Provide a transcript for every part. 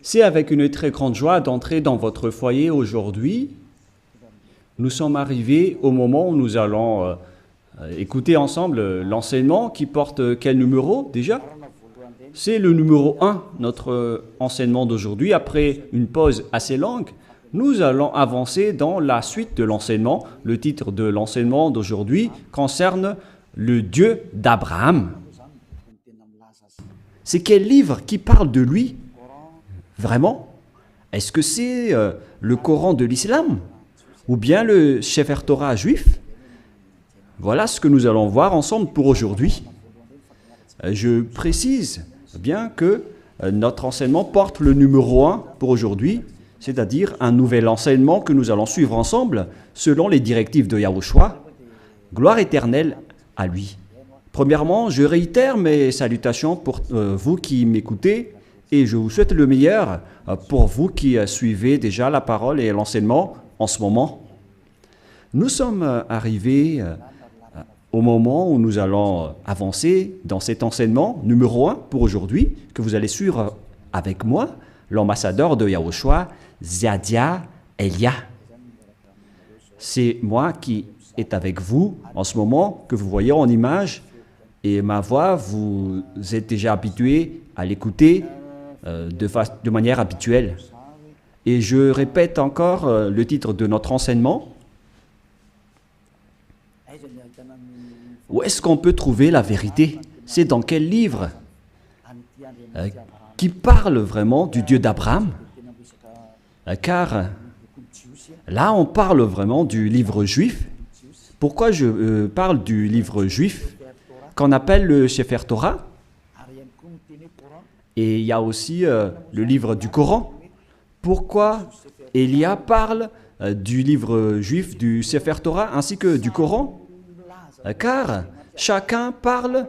C'est avec une très grande joie d'entrer dans votre foyer aujourd'hui. Nous sommes arrivés au moment où nous allons écouter ensemble l'enseignement qui porte quel numéro déjà? C'est le numéro 1, notre enseignement d'aujourd'hui. Après une pause assez longue, nous allons avancer dans la suite de l'enseignement. Le titre de l'enseignement d'aujourd'hui concerne le Dieu d'Abraham. C'est quel livre qui parle de lui? Vraiment? Est-ce que c'est le Coran de l'islam? Ou bien le Sefer Torah juif? Voilà ce que nous allons voir ensemble pour aujourd'hui. Je précise bien que notre enseignement porte le numéro 1 pour aujourd'hui, c'est-à-dire un nouvel enseignement que nous allons suivre ensemble selon les directives de Yahushua. Gloire éternelle à lui. Premièrement, je réitère mes salutations pour vous qui m'écoutez et je vous souhaite le meilleur pour vous qui suivez déjà la parole et l'enseignement en ce moment. Nous sommes arrivés au moment où nous allons avancer dans cet enseignement numéro 1 pour aujourd'hui, que vous allez suivre avec moi, l'ambassadeur de Yahushua, Ziadia Elia. C'est moi qui est avec vous en ce moment, que vous voyez en image, et ma voix, vous êtes déjà habitué à l'écouter de manière habituelle. Et je répète encore le titre de notre enseignement. Où est-ce qu'on peut trouver la vérité? C'est dans quel livre qui parle vraiment du Dieu d'Abraham? Car là, on parle vraiment du livre juif. Pourquoi je parle du livre juif qu'on appelle le Sefer Torah? Et il y a aussi le livre du Coran. Pourquoi Elia parle du livre juif, du Sefer Torah, ainsi que du Coran? Car chacun parle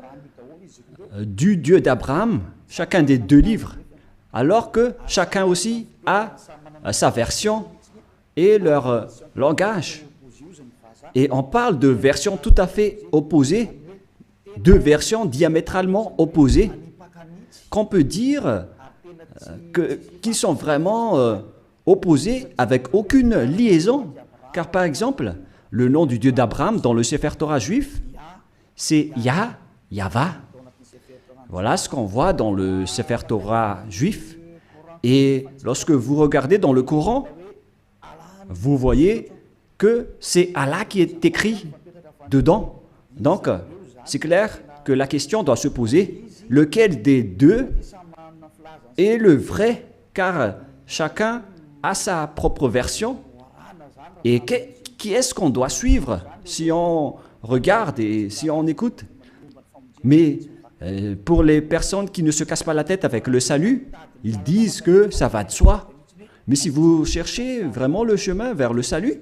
du Dieu d'Abraham, chacun des deux livres, alors que chacun aussi a sa version et leur langage. Et on parle de versions tout à fait opposées, deux versions diamétralement opposées, qu'on peut dire qu'ils sont vraiment opposés avec aucune liaison. Car par exemple, le nom du Dieu d'Abraham dans le Sefer Torah juif, c'est Yahva. Voilà ce qu'on voit dans le Sefer Torah juif. Et lorsque vous regardez dans le Coran, vous voyez que c'est Allah qui est écrit dedans. Donc, c'est clair que la question doit se poser, lequel des deux est le vrai? Car chacun a sa propre version. Et qui est-ce qu'on doit suivre si on regarde et si on écoute? Mais pour les personnes qui ne se cassent pas la tête avec le salut, ils disent que ça va de soi. Mais si vous cherchez vraiment le chemin vers le salut,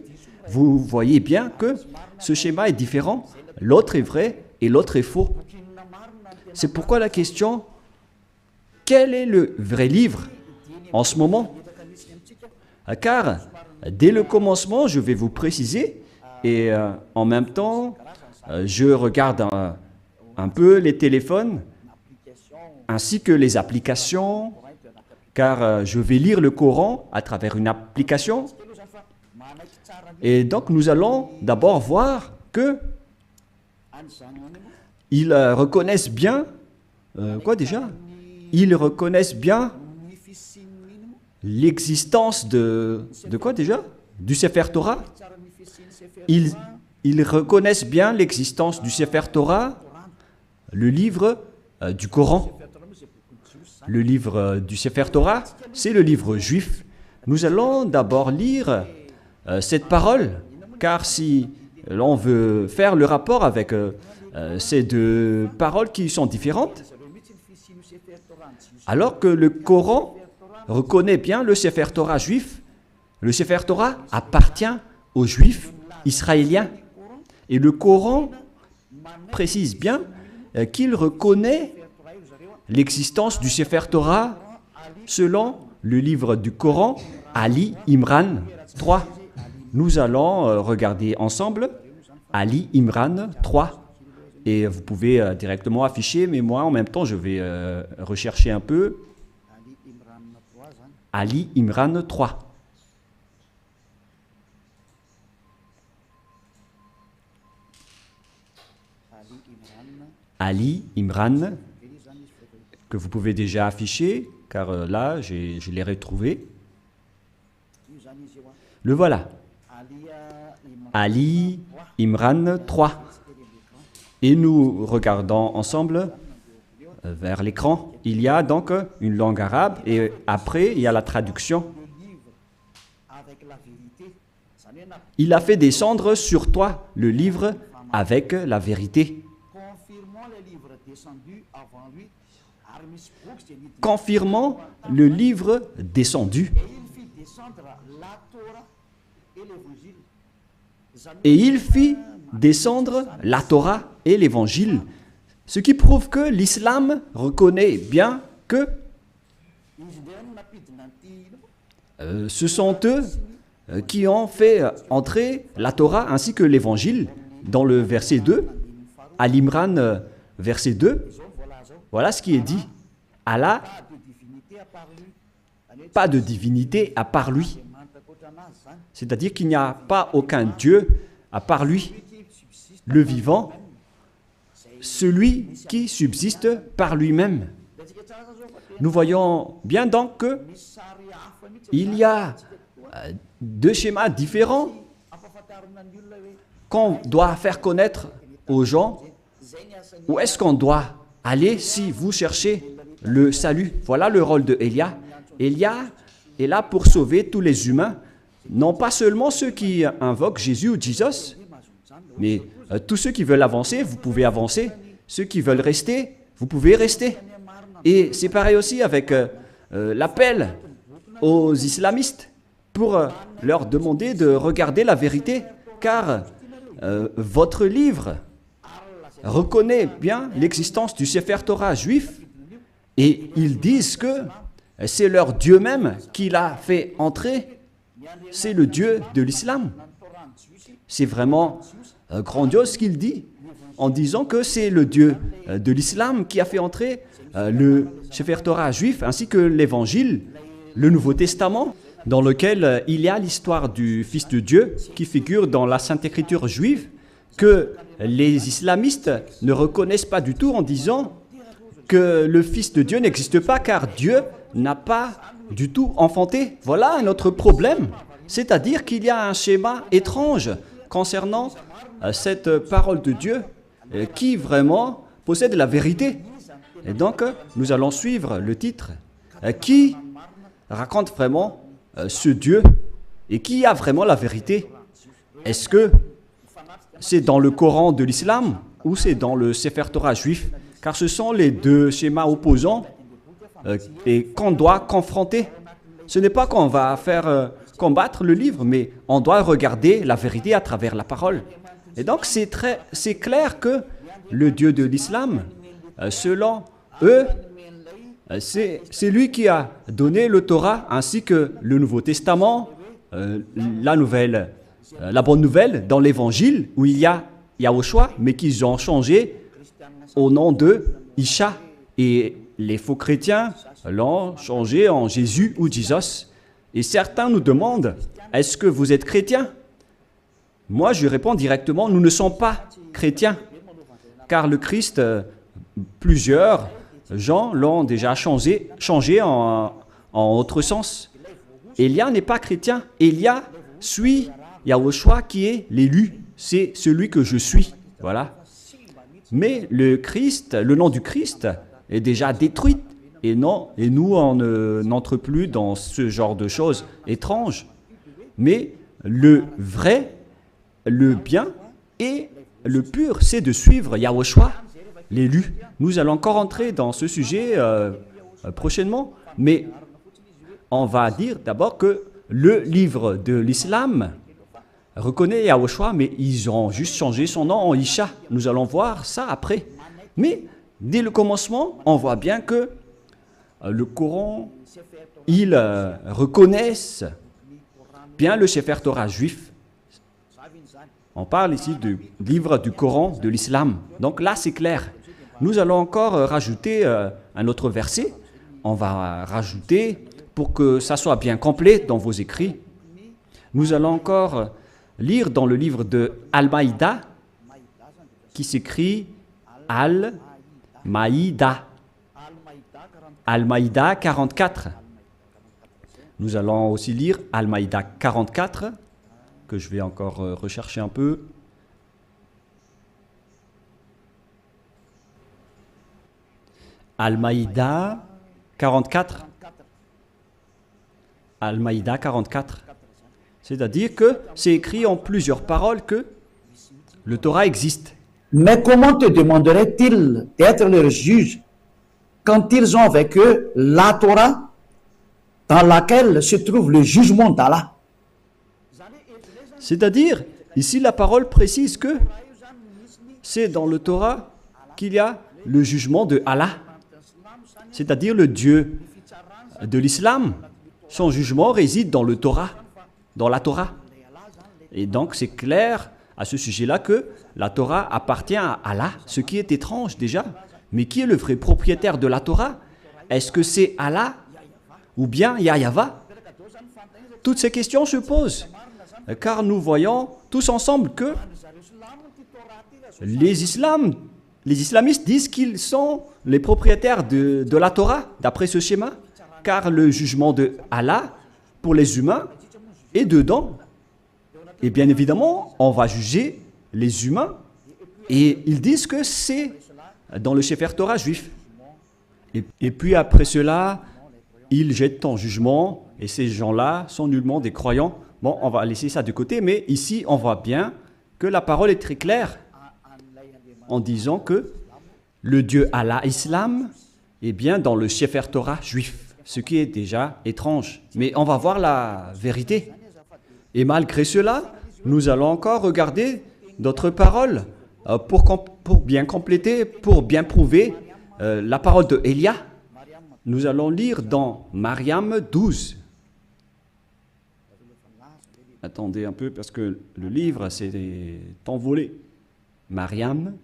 vous voyez bien que ce schéma est différent. L'autre est vrai et l'autre est faux. C'est pourquoi la question, quel est le vrai livre en ce moment? Car dès le commencement, je vais vous préciser, et en même temps, je regarde un peu les téléphones, ainsi que les applications, car je vais lire le Coran à travers une application. Et donc, nous allons d'abord voir que ils reconnaissent bien, quoi déjà? Ils reconnaissent bien l'existence de quoi déjà? Du Sefer Torah. Ils reconnaissent bien l'existence du Sefer Torah, le livre du Coran. Le livre du Sefer Torah, c'est le livre juif. Nous allons d'abord lire cette parole, car si l'on veut faire le rapport avec ces deux paroles qui sont différentes, alors que le Coran reconnaît bien le Sefer Torah juif, le Sefer Torah appartient aux Juifs israéliens. Et le Coran précise bien qu'il reconnaît l'existence du Sefer Torah selon le livre du Coran, Ali Imran 3. Nous allons regarder ensemble Ali Imran 3. Et vous pouvez directement afficher, mais moi en même temps je vais rechercher un peu. Ali Imran 3. Ali Imran, que vous pouvez déjà afficher, car là, je l'ai retrouvé. Le voilà. Ali Imran 3. Et nous regardons ensemble vers l'écran. Il y a donc une langue arabe et après, il y a la traduction. Il a fait descendre sur toi le livre avec la vérité. Confirmant le livre descendu. Et il fit descendre la Torah et l'Évangile, ce qui prouve que l'islam reconnaît bien que ce sont eux qui ont fait entrer la Torah ainsi que l'Évangile dans le verset 2, à l'Imran verset 2. Voilà ce qui est dit. Allah, pas de divinité à part lui. C'est-à-dire qu'il n'y a pas aucun Dieu à part lui, le vivant, celui qui subsiste par lui-même. Nous voyons bien donc qu'il y a deux schémas différents qu'on doit faire connaître aux gens. Où est-ce qu'on doit aller si vous cherchez le salut? Voilà le rôle de Élia. Élia est là pour sauver tous les humains, non pas seulement ceux qui invoquent Jésus ou Jesus, mais tous ceux qui veulent avancer, vous pouvez avancer. Ceux qui veulent rester, vous pouvez rester. Et c'est pareil aussi avec l'appel aux islamistes pour leur demander de regarder la vérité, car votre livre reconnaît bien l'existence du Sefer Torah juif et ils disent que c'est leur Dieu même qui l'a fait entrer. C'est le Dieu de l'islam. C'est vraiment grandiose ce qu'il dit en disant que c'est le Dieu de l'islam qui a fait entrer le Sefer Torah juif ainsi que l'Évangile, le Nouveau Testament, dans lequel il y a l'histoire du Fils de Dieu qui figure dans la Sainte Écriture juive, que les islamistes ne reconnaissent pas du tout en disant que le Fils de Dieu n'existe pas car Dieu n'a pas du tout enfanté. Voilà un autre problème, c'est-à-dire qu'il y a un schéma étrange concernant cette parole de Dieu qui vraiment possède la vérité. Et donc, nous allons suivre le titre qui raconte vraiment ce Dieu et qui a vraiment la vérité. Est-ce que c'est dans le Coran de l'islam ou c'est dans le Sefer Torah juif? Car ce sont les deux schémas opposants et qu'on doit confronter. Ce n'est pas qu'on va faire combattre le livre, mais on doit regarder la vérité à travers la parole. Et donc c'est clair que le Dieu de l'islam, selon eux, c'est lui qui a donné le Torah ainsi que le Nouveau Testament, la bonne nouvelle dans l'Évangile où il y a Yahushua, mais qu'ils ont changé au nom de Isha. Et les faux chrétiens l'ont changé en Jésus ou Jesus. Et certains nous demandent, est-ce que vous êtes chrétien? Moi, je réponds directement, nous ne sommes pas chrétiens. Car le Christ, plusieurs gens l'ont déjà changé en autre sens. Élia n'est pas chrétien. Élia suit Yahushua qui est l'élu. C'est celui que je suis. Voilà. Mais le Christ, le nom du Christ est déjà détruit. Et nous, on n'entre plus dans ce genre de choses étranges. Mais le vrai, le bien et le pur, c'est de suivre Yahushua, l'élu. Nous allons encore entrer dans ce sujet prochainement, mais on va dire d'abord que le livre de l'islam reconnaît Yahushua, mais ils ont juste changé son nom en Isha. Nous allons voir ça après. Mais dès le commencement, on voit bien que le Coran, ils reconnaissent bien le Sefer Torah juif. On parle ici du livre du Coran de l'islam. Donc là, c'est clair. Nous allons encore rajouter un autre verset. On va rajouter pour que ça soit bien complet dans vos écrits, nous allons encore lire dans le livre de Al-Maïda, qui s'écrit Al-Maïda. Al-Maïda 44. Nous allons aussi lire Al-Maïda 44, que je vais encore rechercher un peu. Al-Maïda 44. Al-Maïda 44. C'est-à-dire que c'est écrit en plusieurs paroles que le Torah existe. Mais comment te demanderaient-ils d'être leur juge quand ils ont avec eux la Torah dans laquelle se trouve le jugement d'Allah? C'est-à-dire, ici la parole précise que c'est dans le Torah qu'il y a le jugement de Allah, c'est-à-dire le Dieu de l'islam. Son jugement réside dans le Torah, dans la Torah. Et donc c'est clair à ce sujet-là que la Torah appartient à Allah, ce qui est étrange déjà. Mais qui est le vrai propriétaire de la Torah? Est-ce que c'est Allah ou bien Yahva? Toutes ces questions se posent, car nous voyons tous ensemble que les islamistes disent qu'ils sont les propriétaires de la Torah, d'après ce schéma, car le jugement de Allah pour les humains est dedans. Et bien évidemment, on va juger les humains, et ils disent que c'est dans le Sefer Torah juif. Et puis après cela, ils jettent en jugement, et ces gens-là sont nullement des croyants. Bon, on va laisser ça de côté, mais ici, on voit bien que la parole est très claire en disant que le Dieu Allah Islam est bien dans le Sefer Torah juif, ce qui est déjà étrange. Mais on va voir la vérité. Et malgré cela, nous allons encore regarder d'autres paroles pour bien compléter, pour bien prouver la parole de Élia. Nous allons lire dans Mariam 12. Attendez un peu parce que le livre s'est envolé. Mariam.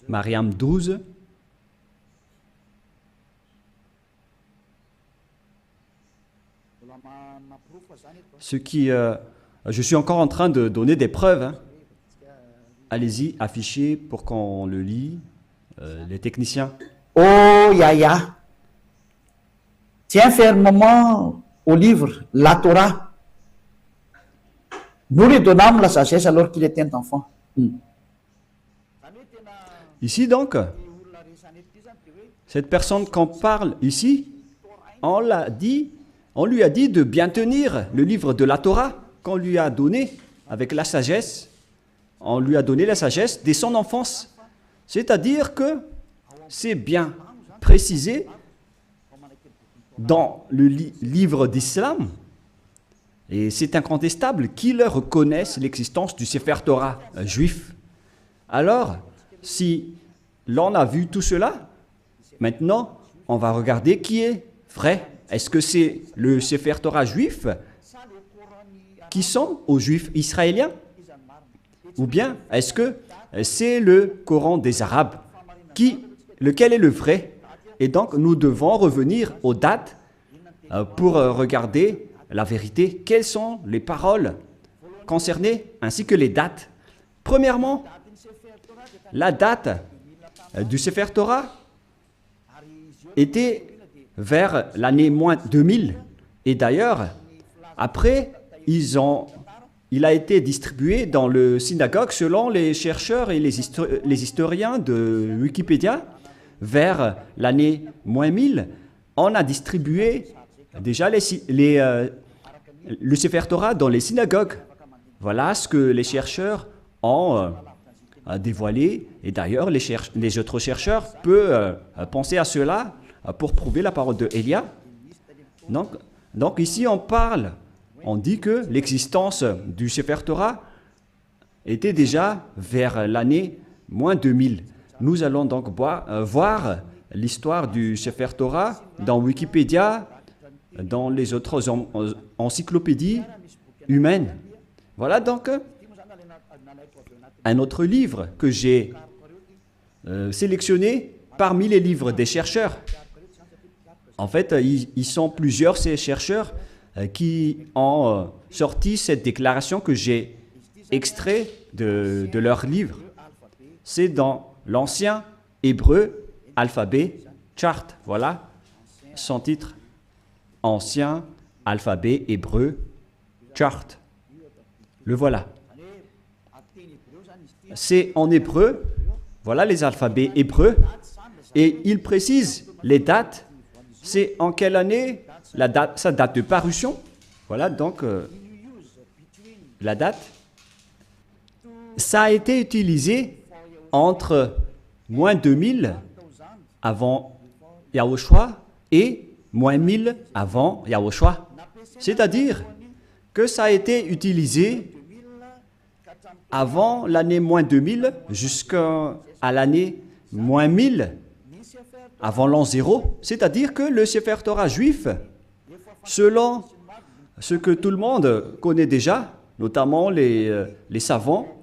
Mariam 12. Ce qui, je suis encore en train de donner des preuves. Hein. Allez-y, affichez pour qu'on le lit, les techniciens. Oh Yahya, tiens fermement au livre, la Torah. Nous lui donnâmes la sagesse alors qu'il était un enfant. Ici donc, cette personne qu'on parle ici, on lui a dit de bien tenir le livre de la Torah qu'on lui a donné avec la sagesse. On lui a donné la sagesse dès son enfance. C'est-à-dire que c'est bien précisé dans le livre d'Islam. Et c'est incontestable qu'ils reconnaissent l'existence du Sefer Torah juif. Alors, si l'on a vu tout cela, maintenant, on va regarder qui est vrai. Est-ce que c'est le Sefer Torah juif qui sont aux Juifs israéliens? Ou bien est-ce que c'est le Coran des Arabes? Lequel est le vrai? Et donc, nous devons revenir aux dates pour regarder la vérité. Quelles sont les paroles concernées ainsi que les dates? Premièrement, la date du Sefer Torah était vers l'année moins 2000. Et d'ailleurs, après, il a été distribué dans le synagogue selon les chercheurs et les historiens de Wikipédia. Vers l'année moins 1000, on a distribué déjà le Sefer Torah dans les synagogues. Voilà ce que les chercheurs ont dévoilé. Et d'ailleurs, les autres chercheurs peuvent penser à cela pour prouver la parole de Élia. Donc ici, on dit que l'existence du Sefer Torah était déjà vers l'année moins 2000. Nous allons donc voir l'histoire du Sefer Torah dans Wikipédia dans les autres encyclopédies humaines. Voilà donc un autre livre que j'ai sélectionné parmi les livres des chercheurs. En fait, ils sont plusieurs, ces chercheurs, qui ont sorti cette déclaration que j'ai extrait de leur livre. C'est dans l'ancien hébreu alphabet chart. Voilà son titre. Ancien alphabet hébreu chart. Le voilà. C'est en hébreu. Voilà les alphabets hébreux. Et il précise les dates. C'est en quelle année sa date de parution. Voilà donc la date. Ça a été utilisé entre moins 2000 avant Yahushua et moins 1000 avant Yahushua. C'est-à-dire que ça a été utilisé avant l'année moins 2000 jusqu'à l'année moins 1000 avant l'an 0. C'est-à-dire que le Sefer Torah juif, selon ce que tout le monde connaît déjà, notamment les savants,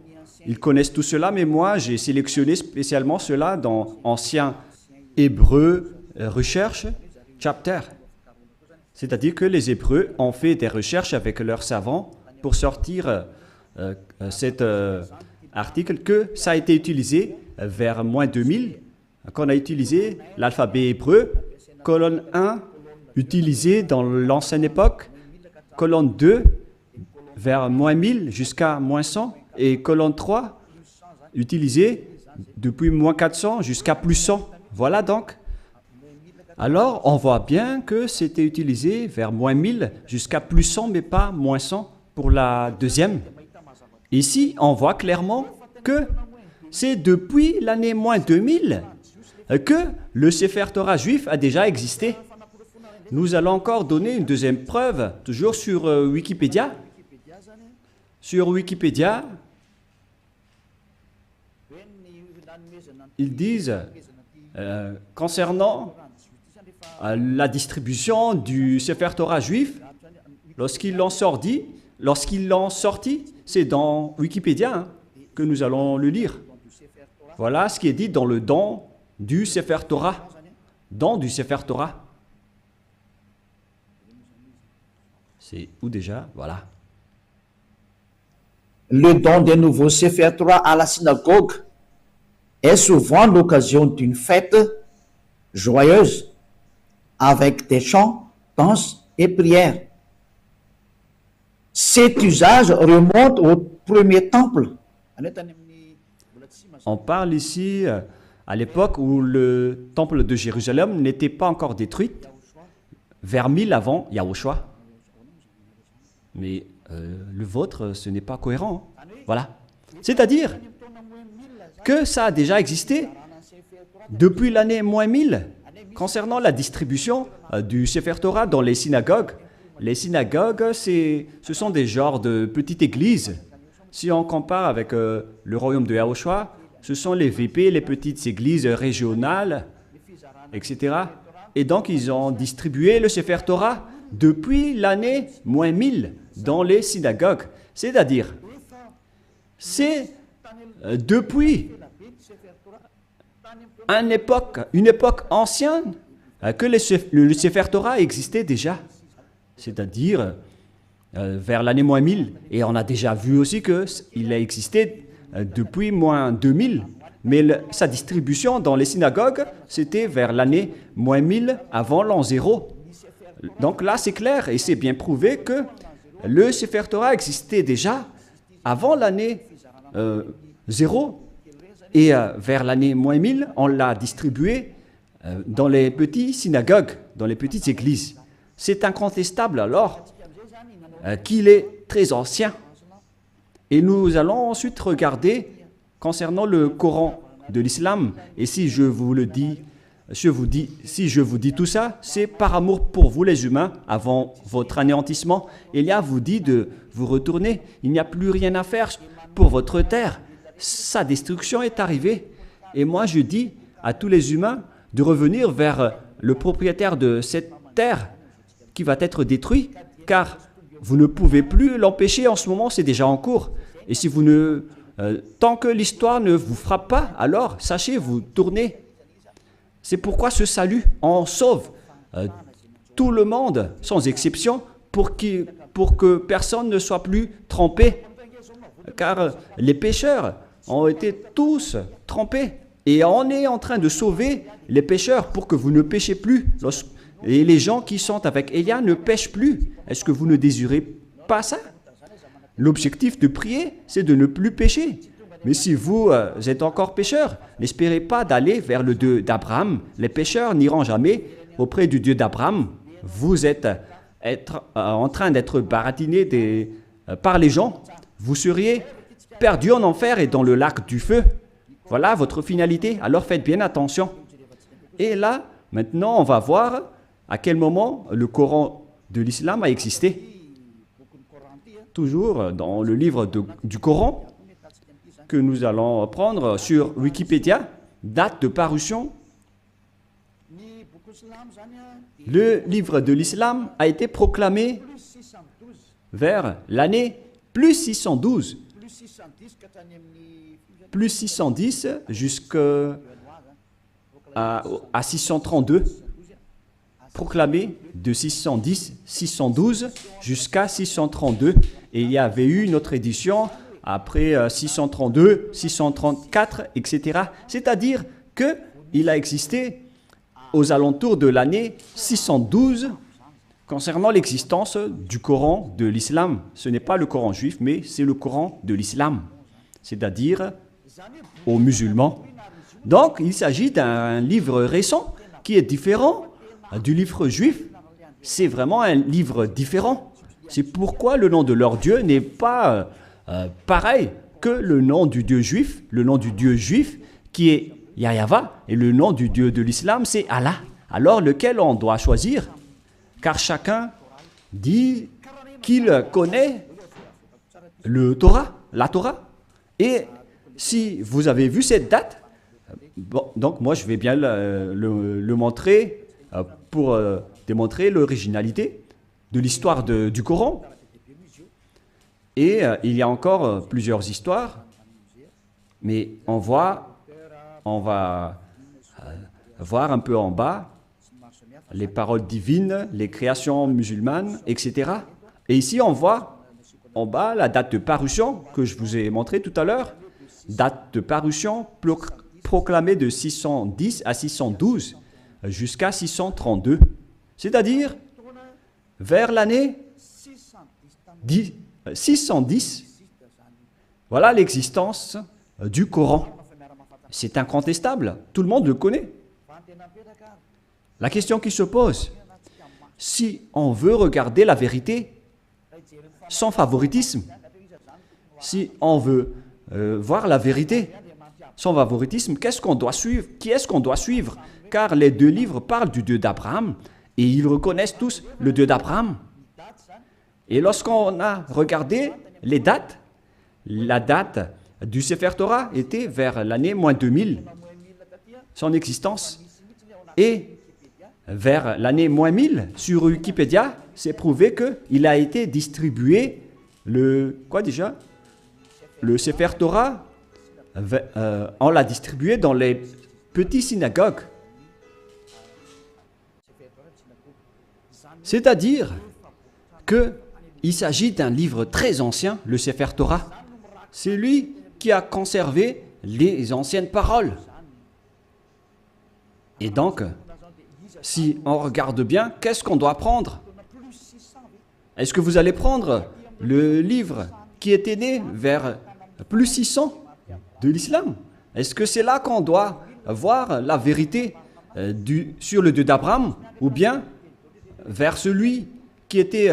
ils connaissent tout cela, mais moi j'ai sélectionné spécialement cela dans Ancien Hébreu Recherche Chapter. C'est-à-dire que les Hébreux ont fait des recherches avec leurs savants pour sortir cet article que ça a été utilisé vers moins 2000, qu'on a utilisé l'alphabet hébreu, colonne 1 utilisé dans l'ancienne époque, colonne 2 vers moins 1000 jusqu'à moins 100, et colonne 3 utilisée depuis moins 400 jusqu'à plus 100. Voilà donc. Alors, on voit bien que c'était utilisé vers moins 1000 jusqu'à plus 100, mais pas moins 100 pour la deuxième. Ici, on voit clairement que c'est depuis l'année moins 2000 que le Sefer Torah juif a déjà existé. Nous allons encore donner une deuxième preuve, toujours sur Wikipédia. Sur Wikipédia, ils disent, concernant la distribution du Sefer Torah juif, lorsqu'ils l'ont sorti, c'est dans Wikipédia que nous allons le lire. Voilà ce qui est dit dans le don du Sefer Torah. Don du Sefer Torah. C'est où déjà? Voilà. Le don des nouveaux Sefer Torah à la synagogue est souvent l'occasion d'une fête joyeuse avec des chants, danses et prières. Cet usage remonte au premier temple. On parle ici à l'époque où le temple de Jérusalem n'était pas encore détruit, vers 1000 avant Yahushua. Mais le vôtre, ce n'est pas cohérent. Voilà. C'est-à-dire que ça a déjà existé depuis l'année moins 1000 concernant la distribution du Sefer Torah dans les synagogues. Les synagogues, ce sont des genres de petites églises. Si on compare avec le royaume de Yahushua, ce sont les VP, les petites églises régionales, etc. Et donc, ils ont distribué le Sefer Torah depuis l'année moins 1000 dans les synagogues. C'est-à-dire, c'est depuis une époque ancienne que le Sefer Torah existait déjà. C'est-à-dire vers l'année moins 1000. Et on a déjà vu aussi qu'il a existé depuis moins 2000. Mais sa distribution dans les synagogues, c'était vers l'année moins 1000 avant l'an 0. Donc là, c'est clair et c'est bien prouvé que le Sefer Torah existait déjà avant l'année 0. Et vers l'année moins 1000, on l'a distribué dans les petites synagogues, dans les petites églises. C'est incontestable alors qu'il est très ancien. Et nous allons ensuite regarder concernant le Coran de l'islam. Et si je vous dis tout ça, c'est par amour pour vous les humains, avant votre anéantissement. Elia vous dit de vous retourner. Il n'y a plus rien à faire pour votre terre. Sa destruction est arrivée. Et moi je dis à tous les humains de revenir vers le propriétaire de cette terre qui va être détruit, car vous ne pouvez plus l'empêcher en ce moment, c'est déjà en cours. Et si vous ne... tant que l'histoire ne vous frappe pas, alors sachez, vous tournez. C'est pourquoi ce salut en sauve tout le monde, sans exception, pour que personne ne soit plus trempé. Car les pécheurs ont été tous trempés. Et on est en train de sauver les pécheurs pour que vous ne péchez plus. Et les gens qui sont avec Élia ne pêchent plus. Est-ce que vous ne désirez pas ça? L'objectif de prier, c'est de ne plus pécher. Mais si vous êtes encore pécheur, n'espérez pas d'aller vers le Dieu d'Abraham. Les pécheurs n'iront jamais auprès du Dieu d'Abraham. Vous êtes en train d'être baratiné par les gens. Vous seriez perdu en enfer et dans le lac du feu. Voilà votre finalité. Alors faites bien attention. Et là, maintenant, on va voir à quel moment le Coran de l'islam a existé. Toujours dans le livre du Coran que nous allons prendre sur Wikipédia, date de parution. Le livre de l'islam a été proclamé vers l'année plus 612. Plus 610 jusqu'à 632. Proclamé de 612 jusqu'à 632. Et il y avait eu une autre édition après 632, 634, etc. C'est-à-dire qu'il a existé aux alentours de l'année 612 concernant l'existence du Coran de l'islam. Ce n'est pas le Coran juif, mais c'est le Coran de l'islam, c'est-à-dire aux musulmans. Donc, il s'agit d'un livre récent qui est différent du livre juif. C'est vraiment un livre différent. C'est pourquoi le nom de leur Dieu n'est pas pareil que le nom du Dieu juif. Le nom du Dieu juif qui est Yahva et le nom du Dieu de l'islam c'est Allah. Alors lequel on doit choisir? Car chacun dit qu'il connaît la Torah. Et si vous avez vu cette date, bon, donc moi je vais bien le montrer pour démontrer l'originalité de l'histoire du Coran. Et il y a encore plusieurs histoires, mais on va voir un peu en bas les paroles divines, les créations musulmanes, etc. Et ici on voit en bas la date de parution que je vous ai montré tout à l'heure, date de parution proclamée de 610 à 612 jusqu'à 632, c'est-à-dire vers l'année 610. Voilà l'existence du Coran. C'est incontestable, tout le monde le connaît. La question qui se pose, si on veut regarder la vérité sans favoritisme, si on veut voir la vérité sans favoritisme, qu'est-ce qu'on doit suivre? Qui est-ce qu'on doit suivre? Car les deux livres parlent du Dieu d'Abraham et ils reconnaissent tous le Dieu d'Abraham. Et lorsqu'on a regardé les dates, la date du Sefer Torah était vers l'année moins 2000, son existence. Et vers l'année moins 1000, sur Wikipédia, c'est prouvé qu'il a été distribué le Sefer Torah, on l'a distribué dans les petites synagogues. C'est-à-dire qu'il s'agit d'un livre très ancien, le Sefer Torah. C'est lui qui a conservé les anciennes paroles. Et donc, si on regarde bien, qu'est-ce qu'on doit prendre? Est-ce que vous allez prendre le livre qui était né vers plus 600 de l'islam? Est-ce que c'est là qu'on doit voir la vérité sur le Dieu d'Abraham, ou bien vers celui qui était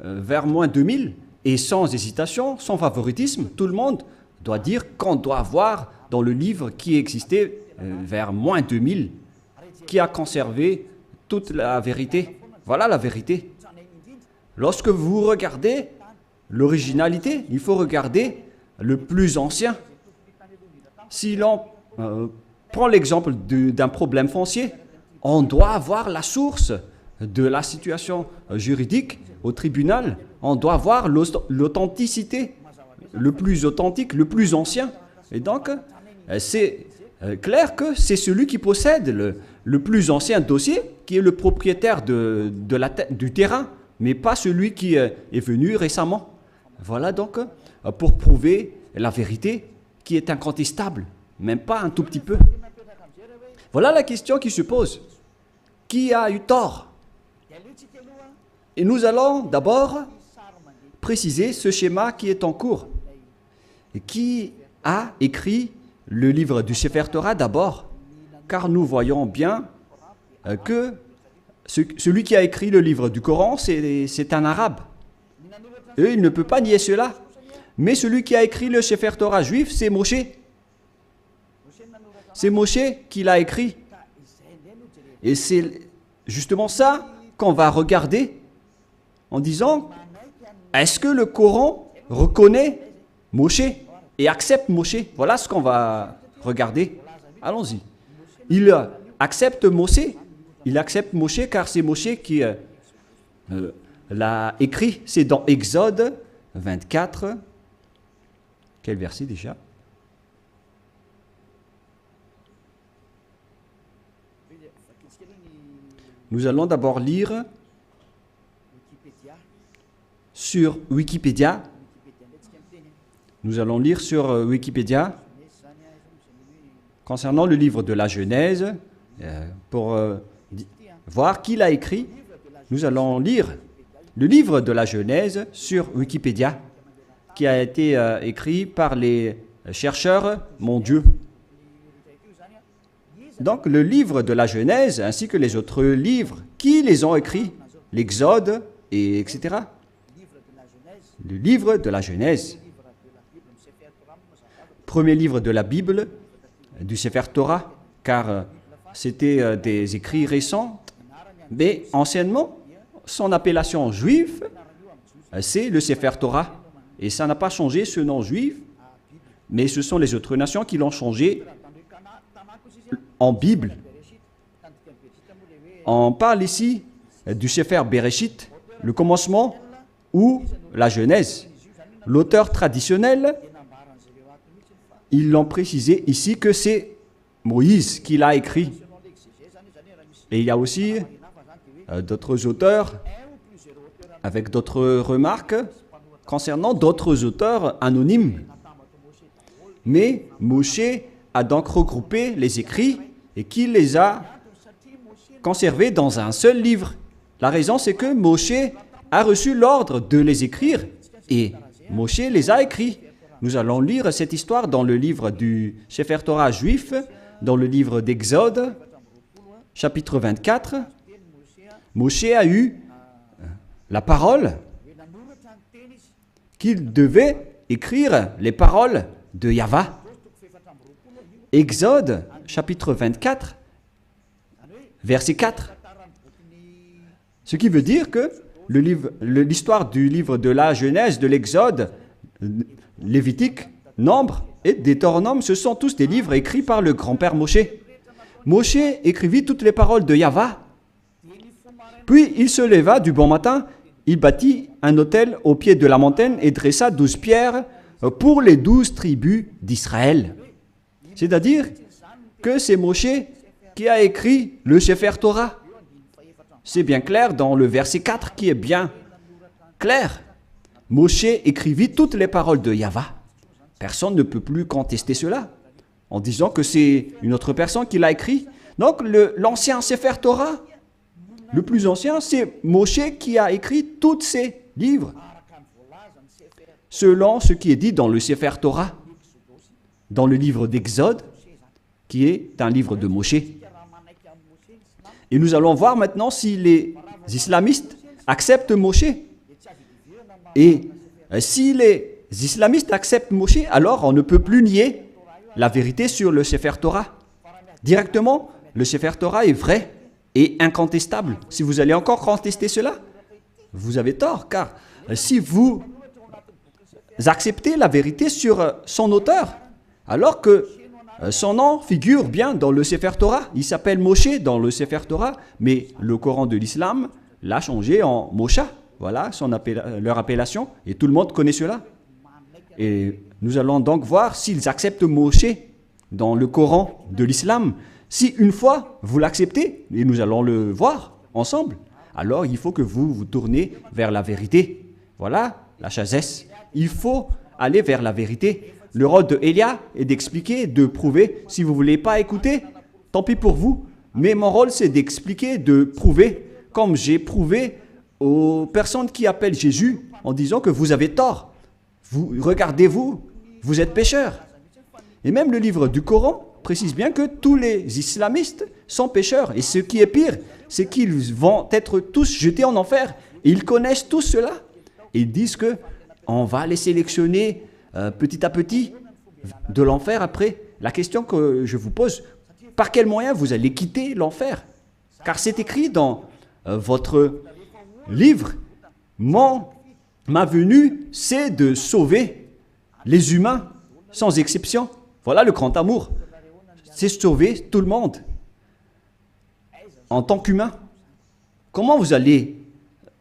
vers moins 2000? Et sans hésitation, sans favoritisme, tout le monde doit dire qu'on doit voir dans le livre qui existait vers moins 2000, qui a conservé toute la vérité. Voilà la vérité. Lorsque vous regardez l'originalité, il faut regarder le plus ancien. Si l'on prend l'exemple d'un problème foncier, on doit avoir la source de la situation juridique au tribunal, on doit voir l'authenticité, le plus authentique, le plus ancien. Et donc, c'est clair que c'est celui qui possède le plus ancien dossier qui est le propriétaire du terrain, mais pas celui qui est venu récemment. Voilà donc pour prouver la vérité qui est incontestable, même pas un tout petit peu. Voilà la question qui se pose. Qui a eu tort? Et nous allons d'abord préciser ce schéma qui est en cours. Et qui a écrit le livre du Sefer Torah d'abord? Car nous voyons bien que celui qui a écrit le livre du Coran, c'est un arabe. Et il ne peut pas nier cela. Mais celui qui a écrit le Sefer Torah juif, c'est Moshe. C'est Moshe qui l'a écrit. Et c'est justement ça qu'on va regarder en disant, est-ce que le Coran reconnaît Moshe et accepte Moshe? Voilà ce qu'on va regarder. Allons-y. Il accepte Moshe. Il accepte Moshe car c'est Moshe qui l'a écrit. C'est dans Exode 24. Quel verset déjà? Nous allons d'abord lire sur Wikipédia. Nous allons lire sur Wikipédia concernant le livre de la Genèse pour voir qui l'a écrit. Nous allons lire le livre de la Genèse sur Wikipédia qui a été écrit par les chercheurs mondiaux. Donc le livre de la Genèse ainsi que les autres livres, qui les ont écrits? L'Exode, et etc. Le livre de la Genèse. Premier livre de la Bible, du Sefer Torah, car c'était des écrits récents, mais anciennement, son appellation juive, c'est le Sefer Torah. Et ça n'a pas changé ce nom juif, mais ce sont les autres nations qui l'ont changé en Bible. On parle ici du Sefer Bereshit, le commencement ou la Genèse. L'auteur traditionnel, ils l'ont précisé ici que c'est Moïse qui l'a écrit. Et il y a aussi d'autres auteurs avec d'autres remarques concernant d'autres auteurs anonymes. Mais Moshe a donc regroupé les écrits et qui les a conservés dans un seul livre. La raison, c'est que Moshe a reçu l'ordre de les écrire et Moshe les a écrits. Nous allons lire cette histoire dans le livre du Sefer Torah juif, dans le livre d'Exode, chapitre 24. Moshe a eu la parole qu'il devait écrire les paroles de Yahvé. Exode, chapitre 24, verset 4. Ce qui veut dire que l'histoire du livre de la Genèse, de l'Exode, Lévitique, Nombre et Deutéronome, ce sont tous des livres écrits par le grand-père Moshe. Moshe écrivit toutes les paroles de Yahvé. Puis il se leva du bon matin, il bâtit un autel au pied de la montagne et dressa 12 pierres pour les 12 tribus d'Israël. C'est-à-dire que c'est Moshe qui a écrit le Sefer Torah. C'est bien clair dans le verset 4 qui est bien clair. Moshe écrivit toutes les paroles de Yahvé. Personne ne peut plus contester cela en disant que c'est une autre personne qui l'a écrit. Donc l'ancien Sefer Torah, le plus ancien, c'est Moshe qui a écrit tous ces livres, selon ce qui est dit dans le Sefer Torah, dans le livre d'Exode, qui est un livre de Moshe. Et nous allons voir maintenant si les islamistes acceptent Moshe. Et si les islamistes acceptent Moshe, alors on ne peut plus nier la vérité sur le Sefer Torah. Directement, le Sefer Torah est vrai et incontestable. Si vous allez encore contester cela, vous avez tort, car si vous acceptez la vérité sur son auteur, alors que Son nom figure bien dans le Sefer Torah. Il s'appelle Moshe dans le Sefer Torah, mais le Coran de l'islam l'a changé en Mosha. Voilà leur appellation, et tout le monde connaît cela. Et nous allons donc voir s'ils acceptent Moshe dans le Coran de l'islam. Si une fois vous l'acceptez, et nous allons le voir ensemble, alors il faut que vous vous tournez vers la vérité. Voilà la sagesse. Il faut aller vers la vérité. Le rôle de Elia est d'expliquer, de prouver. Si vous ne voulez pas écouter, tant pis pour vous. Mais mon rôle, c'est d'expliquer, de prouver, comme j'ai prouvé aux personnes qui appellent Jésus en disant que vous avez tort. Regardez-vous, vous êtes pécheurs. Et même le livre du Coran précise bien que tous les islamistes sont pécheurs. Et ce qui est pire, c'est qu'ils vont être tous jetés en enfer. Et ils connaissent tous cela. Et ils disent qu'on va les sélectionner petit à petit de l'enfer après. La question que je vous pose, par quel moyen vous allez quitter l'enfer? Car c'est écrit dans votre livre, ma venue, c'est de sauver les humains sans exception. Voilà le grand amour. C'est sauver tout le monde en tant qu'humain. Comment vous allez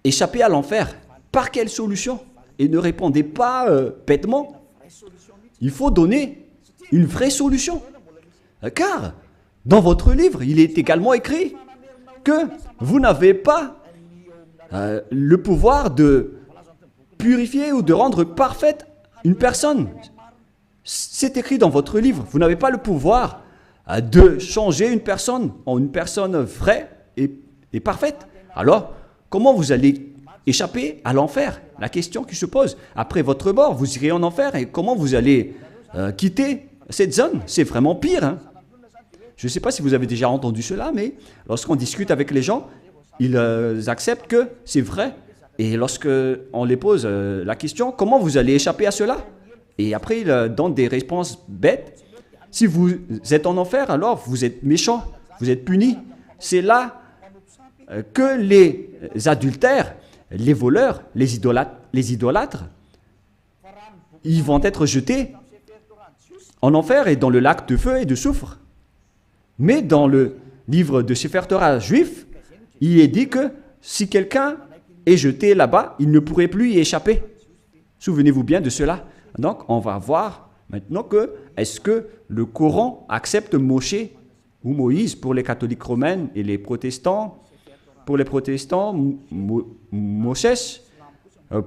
échapper à l'enfer? Par quelle solution? Et ne répondez pas bêtement. Il faut donner une vraie solution. Car dans votre livre, il est également écrit que vous n'avez pas le pouvoir de purifier ou de rendre parfaite une personne. C'est écrit dans votre livre. Vous n'avez pas le pouvoir de changer une personne en une personne vraie et parfaite. Alors, comment vous allez échapper à l'enfer? La question qui se pose. Après votre mort, vous irez en enfer et comment vous allez quitter cette zone? C'est vraiment pire. Hein? Je ne sais pas si vous avez déjà entendu cela, mais lorsqu'on discute avec les gens, ils acceptent que c'est vrai. Et lorsqu'on les pose la question, comment vous allez échapper à cela? Et après, ils donnent des réponses bêtes. Si vous êtes en enfer, alors vous êtes méchant, vous êtes puni. C'est là que les adultères, les voleurs, les idolâtres, ils vont être jetés en enfer et dans le lac de feu et de soufre. Mais dans le livre de Sefer Torah juif, il est dit que si quelqu'un est jeté là-bas, il ne pourrait plus y échapper. Souvenez-vous bien de cela. Donc, on va voir maintenant que est-ce que le Coran accepte Moshe ou Moïse pour les catholiques romains et les protestants. Pour les protestants, Moshe.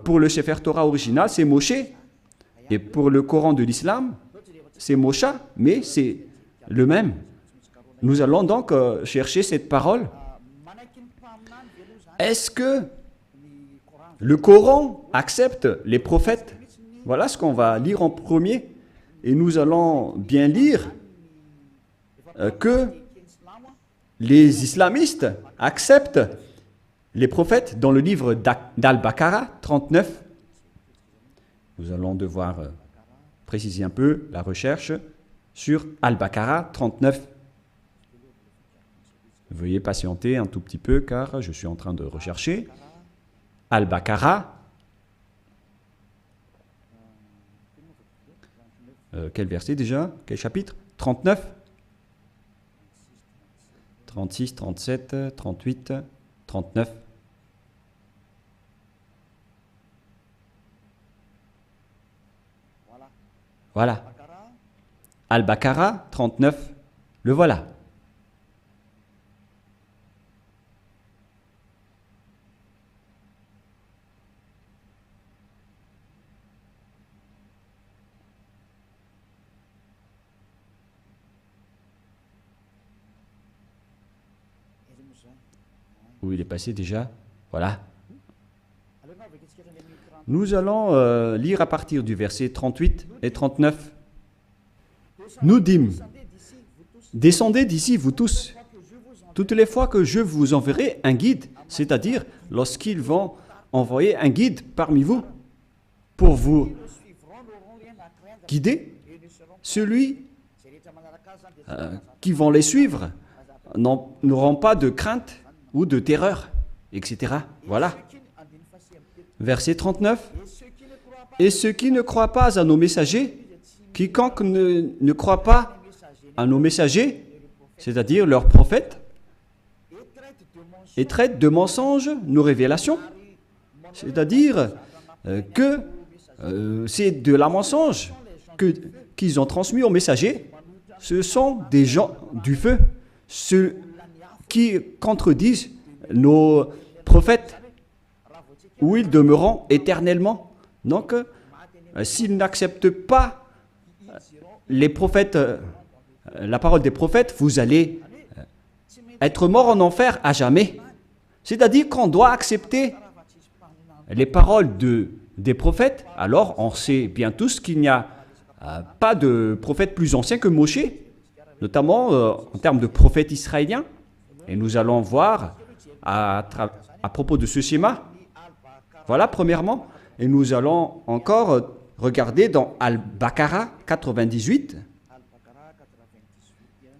Pour le Sefer Torah original, c'est Moshe. Et pour le Coran de l'islam, c'est Mosha, mais c'est le même. Nous allons donc chercher cette parole. Est-ce que le Coran accepte les prophètes? Voilà ce qu'on va lire en premier. Et nous allons bien lire que les islamistes acceptent les prophètes dans le livre d'Al-Baqarah 39. Nous allons devoir préciser un peu la recherche sur Al-Baqarah 39. Veuillez patienter un tout petit peu car je suis en train de rechercher. Al-Baqarah. Quel verset déjà? Quel chapitre? 39, 36, 37, 38, 39. Voilà. Al-Baqarah 39. Le voilà. Où il est passé déjà? Voilà. Nous allons lire à partir du verset 38 et 39. Nous dîmes, descendez d'ici, vous tous, toutes les fois que je vous enverrai un guide, c'est-à-dire lorsqu'ils vont envoyer un guide parmi vous pour vous guider, celui qui vont les suivre n'auront pas de crainte ou de terreur, etc. Voilà. Verset 39. Et ceux qui ne croient pas à nos messagers, quiconque ne croit pas à nos messagers, c'est-à-dire leurs prophètes, et traitent de mensonges nos révélations. C'est-à-dire que c'est de la mensonge qu'ils ont transmis aux messagers. Ce sont des gens du feu, ceux qui contredisent nos prophètes, où ils demeureront éternellement. Donc, s'ils n'acceptent pas les prophètes, la parole des prophètes, vous allez être mort en enfer à jamais. C'est-à-dire qu'on doit accepter les paroles des prophètes. Alors, on sait bien tous qu'il n'y a pas de prophète plus ancien que Moshe, notamment en termes de prophète israélien. Et nous allons voir à propos de ce schéma. Voilà, premièrement. Et nous allons encore regarder dans Al-Baqarah 98.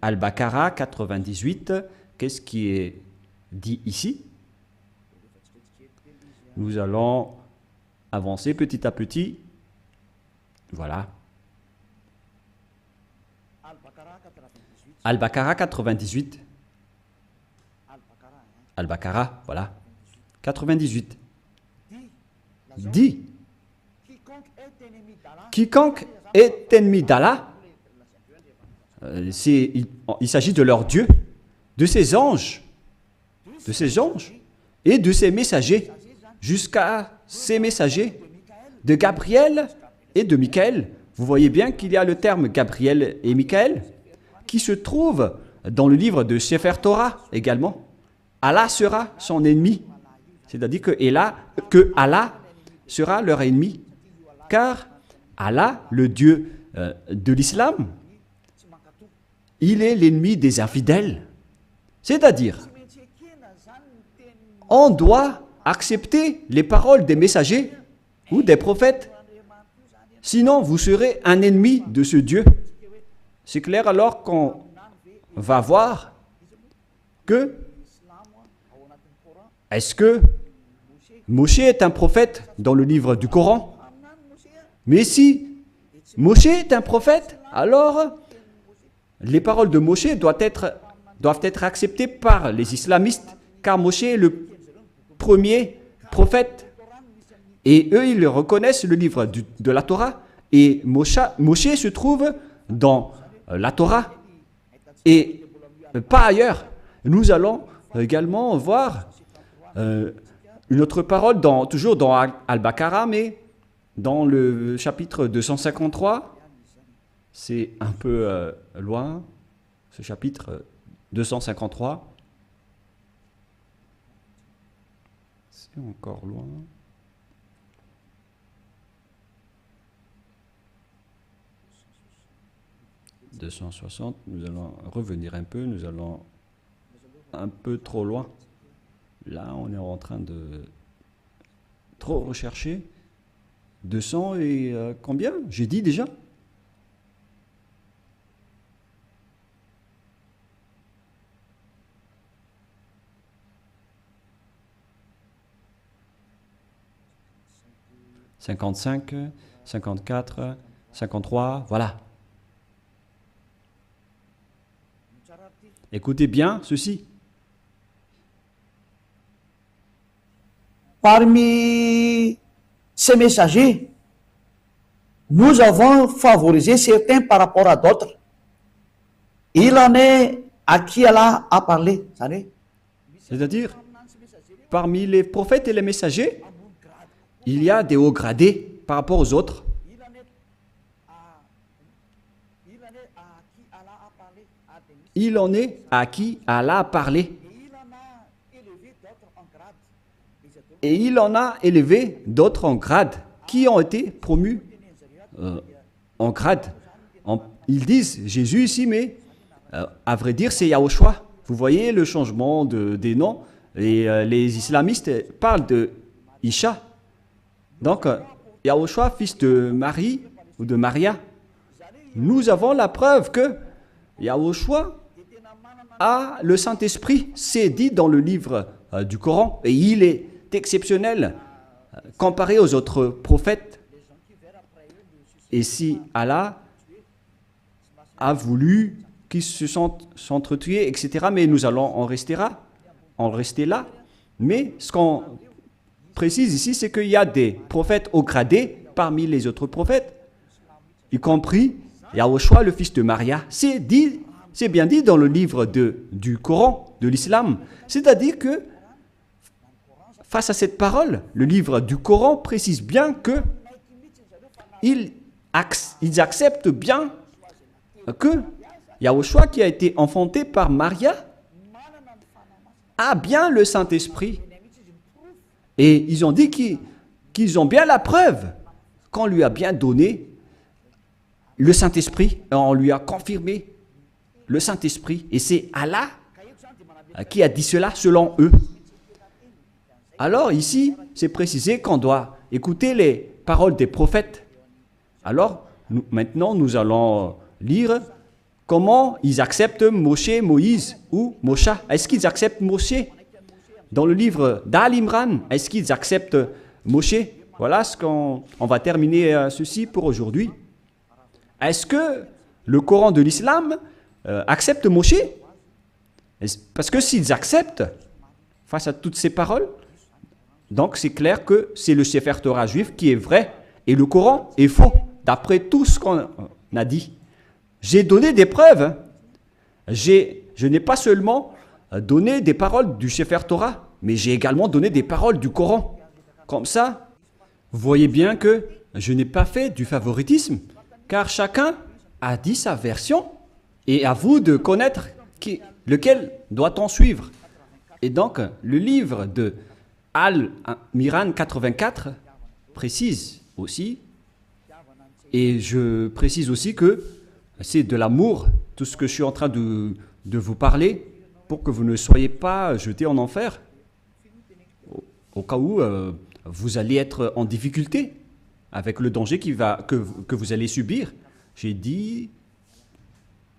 Al-Baqarah 98, qu'est-ce qui est dit ici? Nous allons avancer petit à petit. Voilà. Al-Baqarah 98. Al-Baqarah, voilà. 98. Dit, quiconque est ennemi d'Allah, il s'agit de leur Dieu, de ses anges et de ses messagers, jusqu'à ses messagers, de Gabriel et de Michaël. Vous voyez bien qu'il y a le terme Gabriel et Michaël qui se trouve dans le livre de Sefer Torah également. Allah sera son ennemi, c'est-à-dire que Allah sera leur ennemi, car Allah, le Dieu de l'islam, il est l'ennemi des infidèles. C'est-à-dire, on doit accepter les paroles des messagers ou des prophètes, sinon vous serez un ennemi de ce Dieu. C'est clair alors qu'on va voir que est-ce que Moshe est un prophète dans le livre du Coran? Mais si Moshe est un prophète, alors les paroles de Moshe doivent être acceptées par les islamistes, car Moshe est le premier prophète. Et eux, ils reconnaissent le livre de la Torah. Et Moshe se trouve dans la Torah et pas ailleurs. Nous allons également voir une autre parole, toujours dans Al-Baqarah, mais dans le chapitre 253. C'est un peu loin, ce chapitre 253. C'est encore loin. « 260, nous allons revenir un peu, nous allons un peu trop loin. Là, on est en train de trop rechercher. 200 et combien? J'ai dit déjà. « 55, 54, 53, voilà. Écoutez bien ceci. Parmi ces messagers, nous avons favorisé certains par rapport à d'autres. Il en est à qui Allah a parlé. C'est-à-dire, parmi les prophètes et les messagers, il y a des hauts gradés par rapport aux autres. Il en est à qui Allah a parlé. Et il en a élevé d'autres en grade, qui ont été promus en grade. Ils disent Jésus ici, mais à vrai dire, c'est Yahushua. Vous voyez le changement des noms. Et les islamistes parlent de Isha. Donc, Yahushua, fils de Marie ou de Maria. Nous avons la preuve que Yahushua a le Saint-Esprit. C'est dit dans le livre du Coran. Et il est exceptionnel comparé aux autres prophètes. Et si Allah a voulu qui se sont s'entretués, etc. Mais nous allons en rester là. Mais ce qu'on précise ici, c'est qu'il y a des prophètes haut gradés parmi les autres prophètes, y compris Yahushua, le fils de Maria. C'est bien dit dans le livre du Coran, de l'islam. C'est-à-dire que, face à cette parole, le livre du Coran précise bien que ils acceptent bien que Yahushua, qui a été enfanté par Maria, a bien le Saint-Esprit. Et ils ont dit qu'ils ont bien la preuve qu'on lui a bien donné le Saint-Esprit. On lui a confirmé le Saint-Esprit. Et c'est Allah qui a dit cela selon eux. Alors ici, c'est précisé qu'on doit écouter les paroles des prophètes. Alors, maintenant, nous allons lire comment ils acceptent Moshe, Moïse ou Mosha. Est-ce qu'ils acceptent Moshe? Dans le livre d'Al-Imran, est-ce qu'ils acceptent Moshe? Voilà ce qu'on va terminer ceci pour aujourd'hui. Est-ce que le Coran de l'islam accepte Moshe? Parce que s'ils acceptent, face à toutes ces paroles, donc c'est clair que c'est le Sefer Torah juif qui est vrai et le Coran est faux, d'après tout ce qu'on a dit. J'ai donné des preuves. Je n'ai pas seulement donné des paroles du Sefer Torah, mais j'ai également donné des paroles du Coran. Comme ça, vous voyez bien que je n'ai pas fait du favoritisme, car chacun a dit sa version, et à vous de connaître lequel doit-on suivre. Et donc, le livre de Al-Miran 84 précise aussi, et je précise aussi que c'est de l'amour, tout ce que je suis en train de vous parler, pour que vous ne soyez pas jetés en enfer, au cas où vous allez être en difficulté avec le danger que vous allez subir. J'ai dit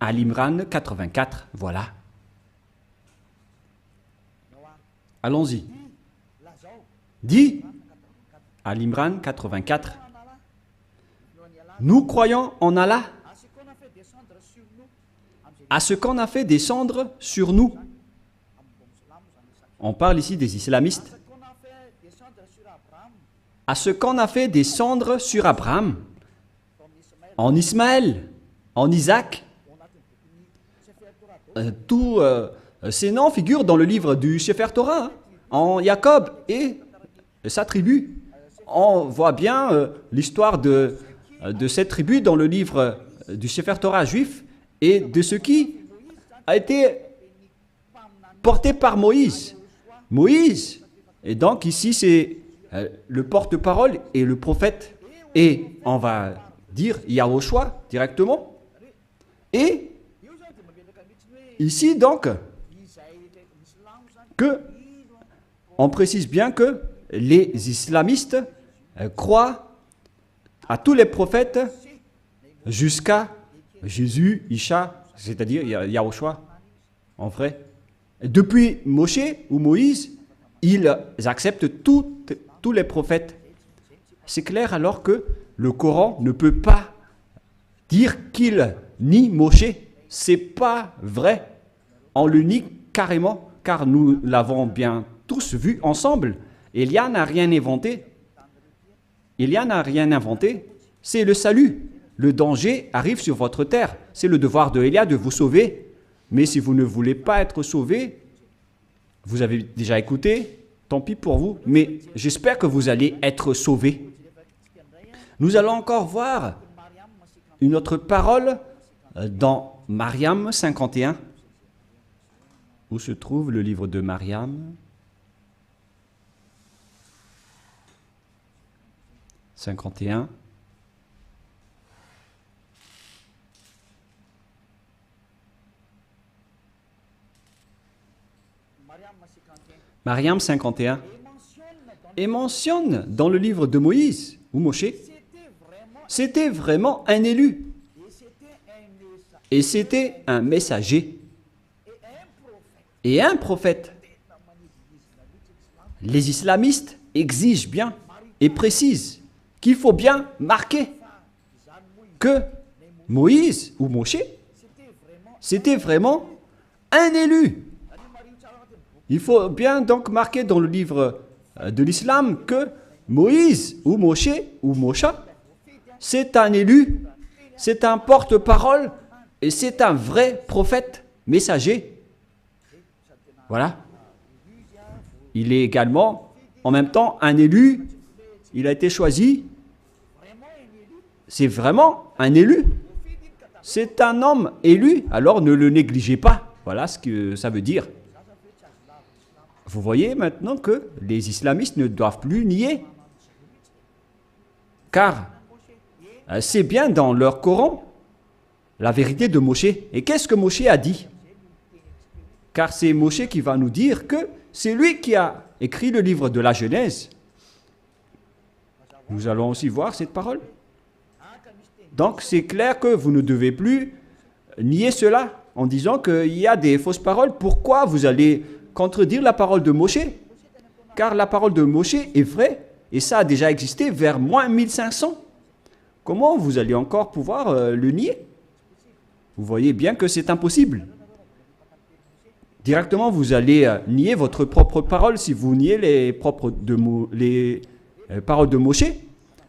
Al-Imran 84, voilà. Allons-y. Dit Al-Imran 84. Nous croyons en Allah, à ce qu'on a fait descendre sur nous. On parle ici des islamistes. À ce qu'on a fait descendre sur Abraham, en Ismaël, en Isaac. Tous ces noms figurent dans le livre du Sefer Torah, en Jacob et sa tribu. On voit bien l'histoire de cette tribu dans le livre du Sefer Torah juif et de ce qui a été porté par Moïse. Moïse, et donc ici c'est le porte-parole et le prophète, et on va dire Yahushua directement. Et ici donc, on précise bien que les islamistes croient à tous les prophètes jusqu'à Jésus, Isha, c'est-à-dire Yahushua, en vrai. Depuis Moshe ou Moïse, ils acceptent tous les prophètes. C'est clair alors que le Coran ne peut pas dire qu'il nie Moshe. C'est pas vrai. On le nie carrément, car nous l'avons bien tous vu ensemble. Élia n'a rien inventé. Élia n'a rien inventé. C'est le salut. Le danger arrive sur votre terre. C'est le devoir de Élia de vous sauver. Mais si vous ne voulez pas être sauvé, vous avez déjà écouté, tant pis pour vous, mais j'espère que vous allez être sauvés. Nous allons encore voir une autre parole dans Mariam 51. Où se trouve le livre de Mariam 51. Mariam 51. Et mentionne dans le livre de Moïse ou Moshe, c'était vraiment un élu. Et c'était un messager. Et un prophète. Les islamistes exigent bien et précisent qu'il faut bien marquer que Moïse ou Moshe c'était vraiment un élu. Il faut bien donc marquer dans le livre de l'islam que Moïse ou Moshe ou Mosha, c'est un élu, c'est un porte-parole et c'est un vrai prophète, messager. Voilà. Il est également en même temps un élu, il a été choisi. C'est vraiment un élu. C'est un homme élu, alors ne le négligez pas. Voilà ce que ça veut dire. Vous voyez maintenant que les islamistes ne doivent plus nier. Car c'est bien dans leur Coran la vérité de Moshe. Et qu'est-ce que Moshe a dit? Car c'est Moshe qui va nous dire que c'est lui qui a écrit le livre de la Genèse. Nous allons aussi voir cette parole. Donc c'est clair que vous ne devez plus nier cela en disant qu'il y a des fausses paroles. Pourquoi vous allez contredire la parole de Moshe? Car la parole de Moshe est vraie et ça a déjà existé vers moins 1500. Comment vous allez encore pouvoir le nier? Vous voyez bien que c'est impossible. Directement, vous allez nier votre propre parole si vous niez les paroles de Moshe.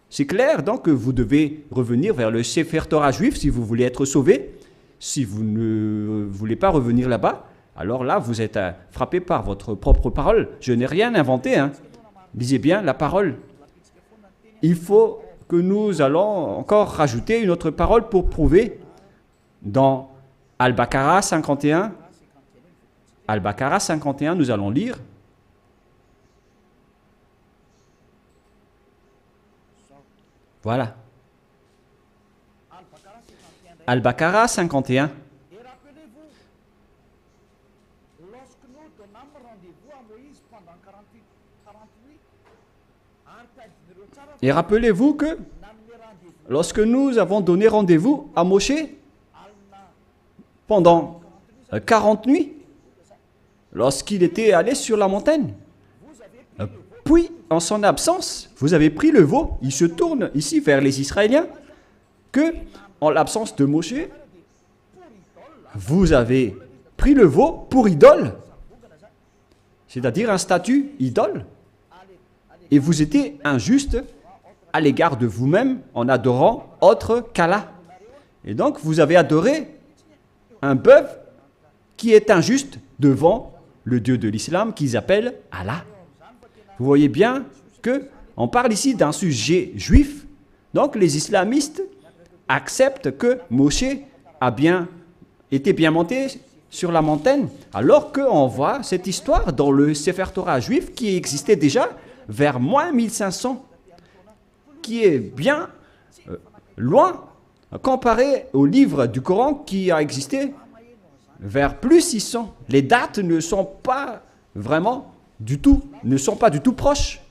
C'est clair, donc, que vous devez revenir vers le Sefer Torah juif si vous voulez être sauvé. Si vous ne voulez pas revenir là-bas, alors là, vous êtes frappé par votre propre parole. Je n'ai rien inventé. Lisez bien la parole. Il faut que nous allons encore rajouter une autre parole pour prouver dans Al-Baqarah 51. Al-Baqarah 51, nous allons lire. Voilà. Al-Baqarah 51. Et rappelez-vous, lorsque nous donnâmes rendez-vous à Moïse pendant 48 Et rappelez-vous que lorsque nous avons donné rendez-vous à Moshe pendant 40 nuits, lorsqu'il était allé sur la montagne, puis en son absence, vous avez pris le veau. Il se tourne ici vers les Israéliens que, en l'absence de Moshe, vous avez pris le veau pour idole, c'est-à-dire un statut idole, et vous étiez injuste à l'égard de vous-même en adorant autre qu'Allah. Et donc, vous avez adoré un bœuf qui est injuste devant le Dieu de l'islam qu'ils appellent Allah. Vous voyez bien qu'on parle ici d'un sujet juif. Donc, les islamistes acceptent que Moshe était bien monté sur la montagne, alors qu'on voit cette histoire dans le Sefer Torah juif qui existait déjà vers moins 1500, qui est bien loin comparé au livre du Coran qui a existé vers plus 600. Les dates ne sont pas vraiment du tout proches.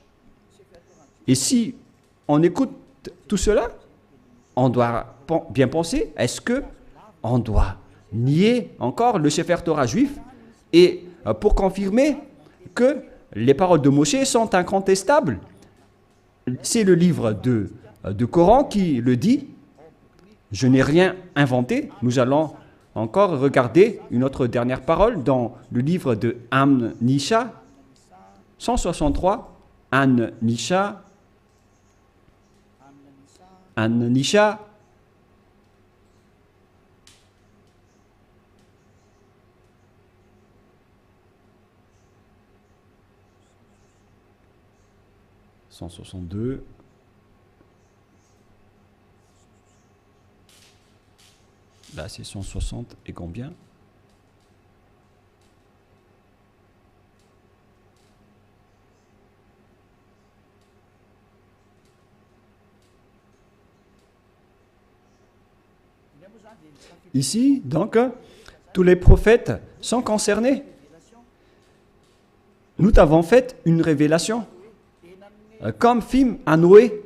Et si on écoute tout cela, on doit bien penser, est-ce que on doit nier encore le Sefer Torah juif et pour confirmer que les paroles de Moshe sont incontestables? C'est le livre de Coran qui le dit. Je n'ai rien inventé. Nous allons encore regarder une autre dernière parole dans le livre de An-Nisha 163. An-Nisha 162. Là, c'est 160 et combien? Ici, donc, tous les prophètes sont concernés. Nous t'avons fait une révélation. Comme film à Noé,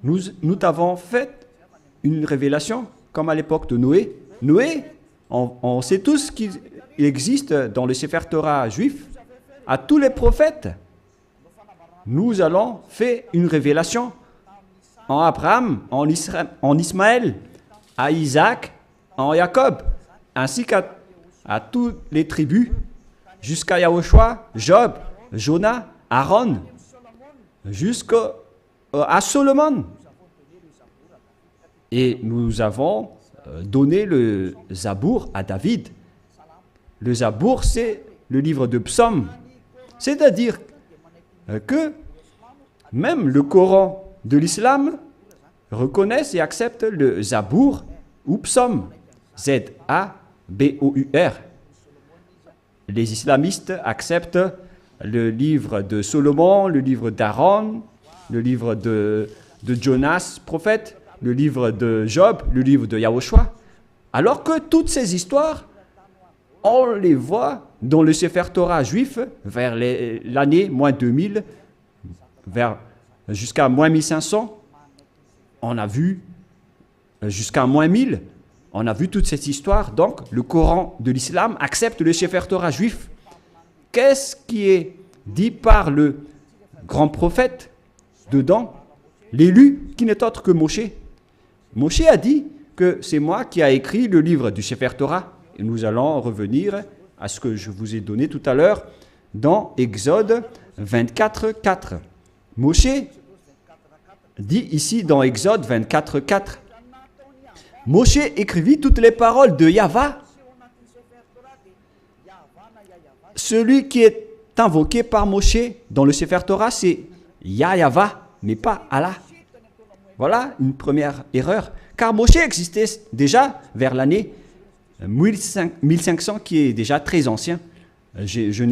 nous t'avons fait une révélation, comme à l'époque de Noé. Noé, on sait tous qu'il existe dans le Sefer Torah juif, à tous les prophètes, nous allons faire une révélation en Abraham, en Ismaël, à Isaac, en Jacob, ainsi à toutes les tribus, jusqu'à Yahushua, Job, Jonah, Aaron, jusqu'à Solomon. Et nous avons donné le Zabour à David. Le Zabour, c'est le livre de psaumes. C'est-à-dire que même le Coran de l'islam reconnaissent et acceptent le Zabour ou psaume. Z-A-B-O-U-R. Les islamistes acceptent le livre de Solomon, le livre d'Aaron, le livre de Jonas, prophète, le livre de Job, le livre de Yahushua. Alors que toutes ces histoires, on les voit dans le Sefer Torah juif vers l'année moins 2000, jusqu'à moins 1500. On a vu jusqu'à moins 1000. On a vu toute cette histoire. Donc, le Coran de l'islam accepte le Sefer Torah juif. Qu'est-ce qui est dit par le grand prophète dedans? L'élu qui n'est autre que Moshe. Moshe a dit que c'est moi qui ai écrit le livre du Sefer Torah. Et nous allons revenir à ce que je vous ai donné tout à l'heure dans Exode 24, 4. Moshe dit ici dans Exode 24, 4. Moshe écrivit toutes les paroles de Yahva. Celui qui est invoqué par Moshe dans le Sefer Torah, c'est Yahva, mais pas Allah. Voilà une première erreur. Car Moshe existait déjà vers l'année 1500, qui est déjà très ancien. Je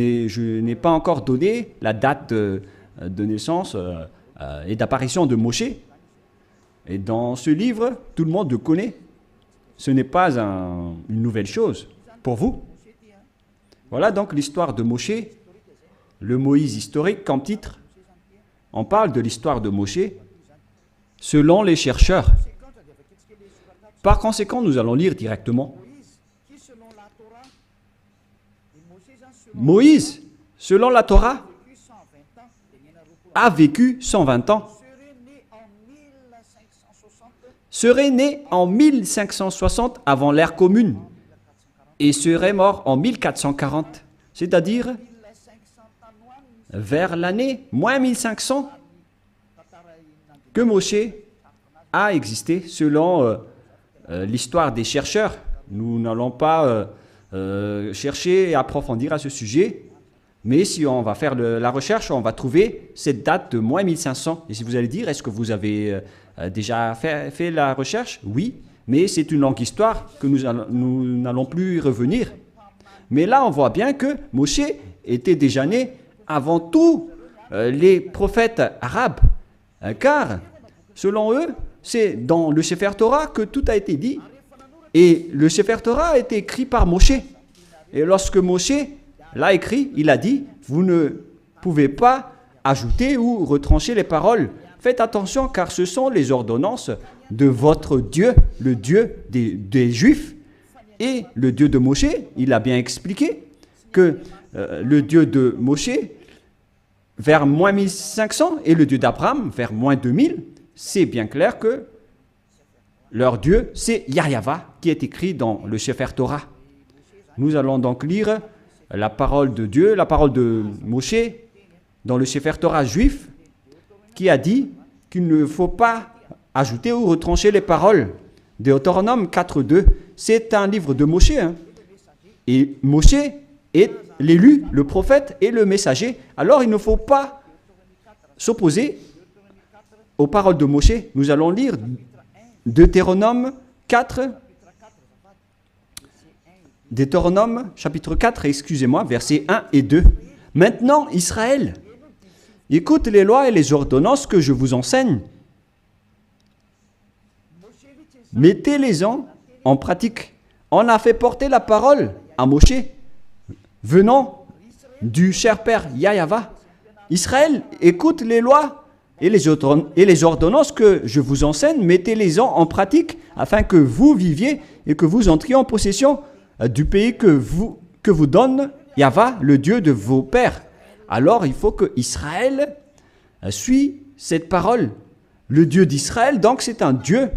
n'ai pas encore donné la date de naissance et d'apparition de Moshe. Et dans ce livre, tout le monde le connaît. Ce n'est pas une nouvelle chose pour vous. Voilà donc l'histoire de Moshe, le Moïse historique comme titre. On parle de l'histoire de Moshe selon les chercheurs. Par conséquent, nous allons lire directement. Moïse, selon la Torah, a vécu 120 ans. Serait né en 1560 avant l'ère commune et serait mort en 1440, c'est-à-dire vers l'année moins 1500 que Moshe a existé selon l'histoire des chercheurs. Nous n'allons pas chercher et approfondir à ce sujet, mais si on va faire la recherche, on va trouver cette date de moins 1500. Et si vous allez dire, est-ce que vous avez déjà fait la recherche? Oui, mais c'est une longue histoire que nous n'allons plus y revenir. Mais là, on voit bien que Moshe était déjà né avant tous les prophètes arabes, car selon eux, c'est dans le Sefer Torah que tout a été dit. Et le Sefer Torah a été écrit par Moshe. Et lorsque Moshe l'a écrit, il a dit, vous ne pouvez pas ajouter ou retrancher les paroles. Faites attention car ce sont les ordonnances de votre Dieu, le Dieu des Juifs. Et le Dieu de Moshe, il a bien expliqué que le Dieu de Moshe, vers moins 1500, et le Dieu d'Abraham, vers moins 2000, c'est bien clair que leur Dieu, c'est Yahva, qui est écrit dans le Sefer Torah. Nous allons donc lire la parole de Dieu, la parole de Moshe, dans le Sefer Torah juif, qui a dit qu'il ne faut pas ajouter ou retrancher les paroles. Deutéronome 4.2, c'est un livre de Moshe. Et Moshe est l'élu, le prophète et le messager. Alors il ne faut pas s'opposer aux paroles de Moshe. Nous allons lire Deutéronome 4, Deutéronome chapitre 4, excusez-moi, versets 1 et 2. Maintenant, Israël, écoute les lois et les ordonnances que je vous enseigne. Mettez-les-en en pratique. On a fait porter la parole à Moshe, venant du cher père Yahva. Israël, écoute les lois et les ordonnances que je vous enseigne, mettez-les-en en pratique afin que vous viviez et que vous entriez en possession du pays que vous donne Yahva, le Dieu de vos pères. Alors il faut que Israël suit cette parole. Le Dieu d'Israël, donc c'est un Dieu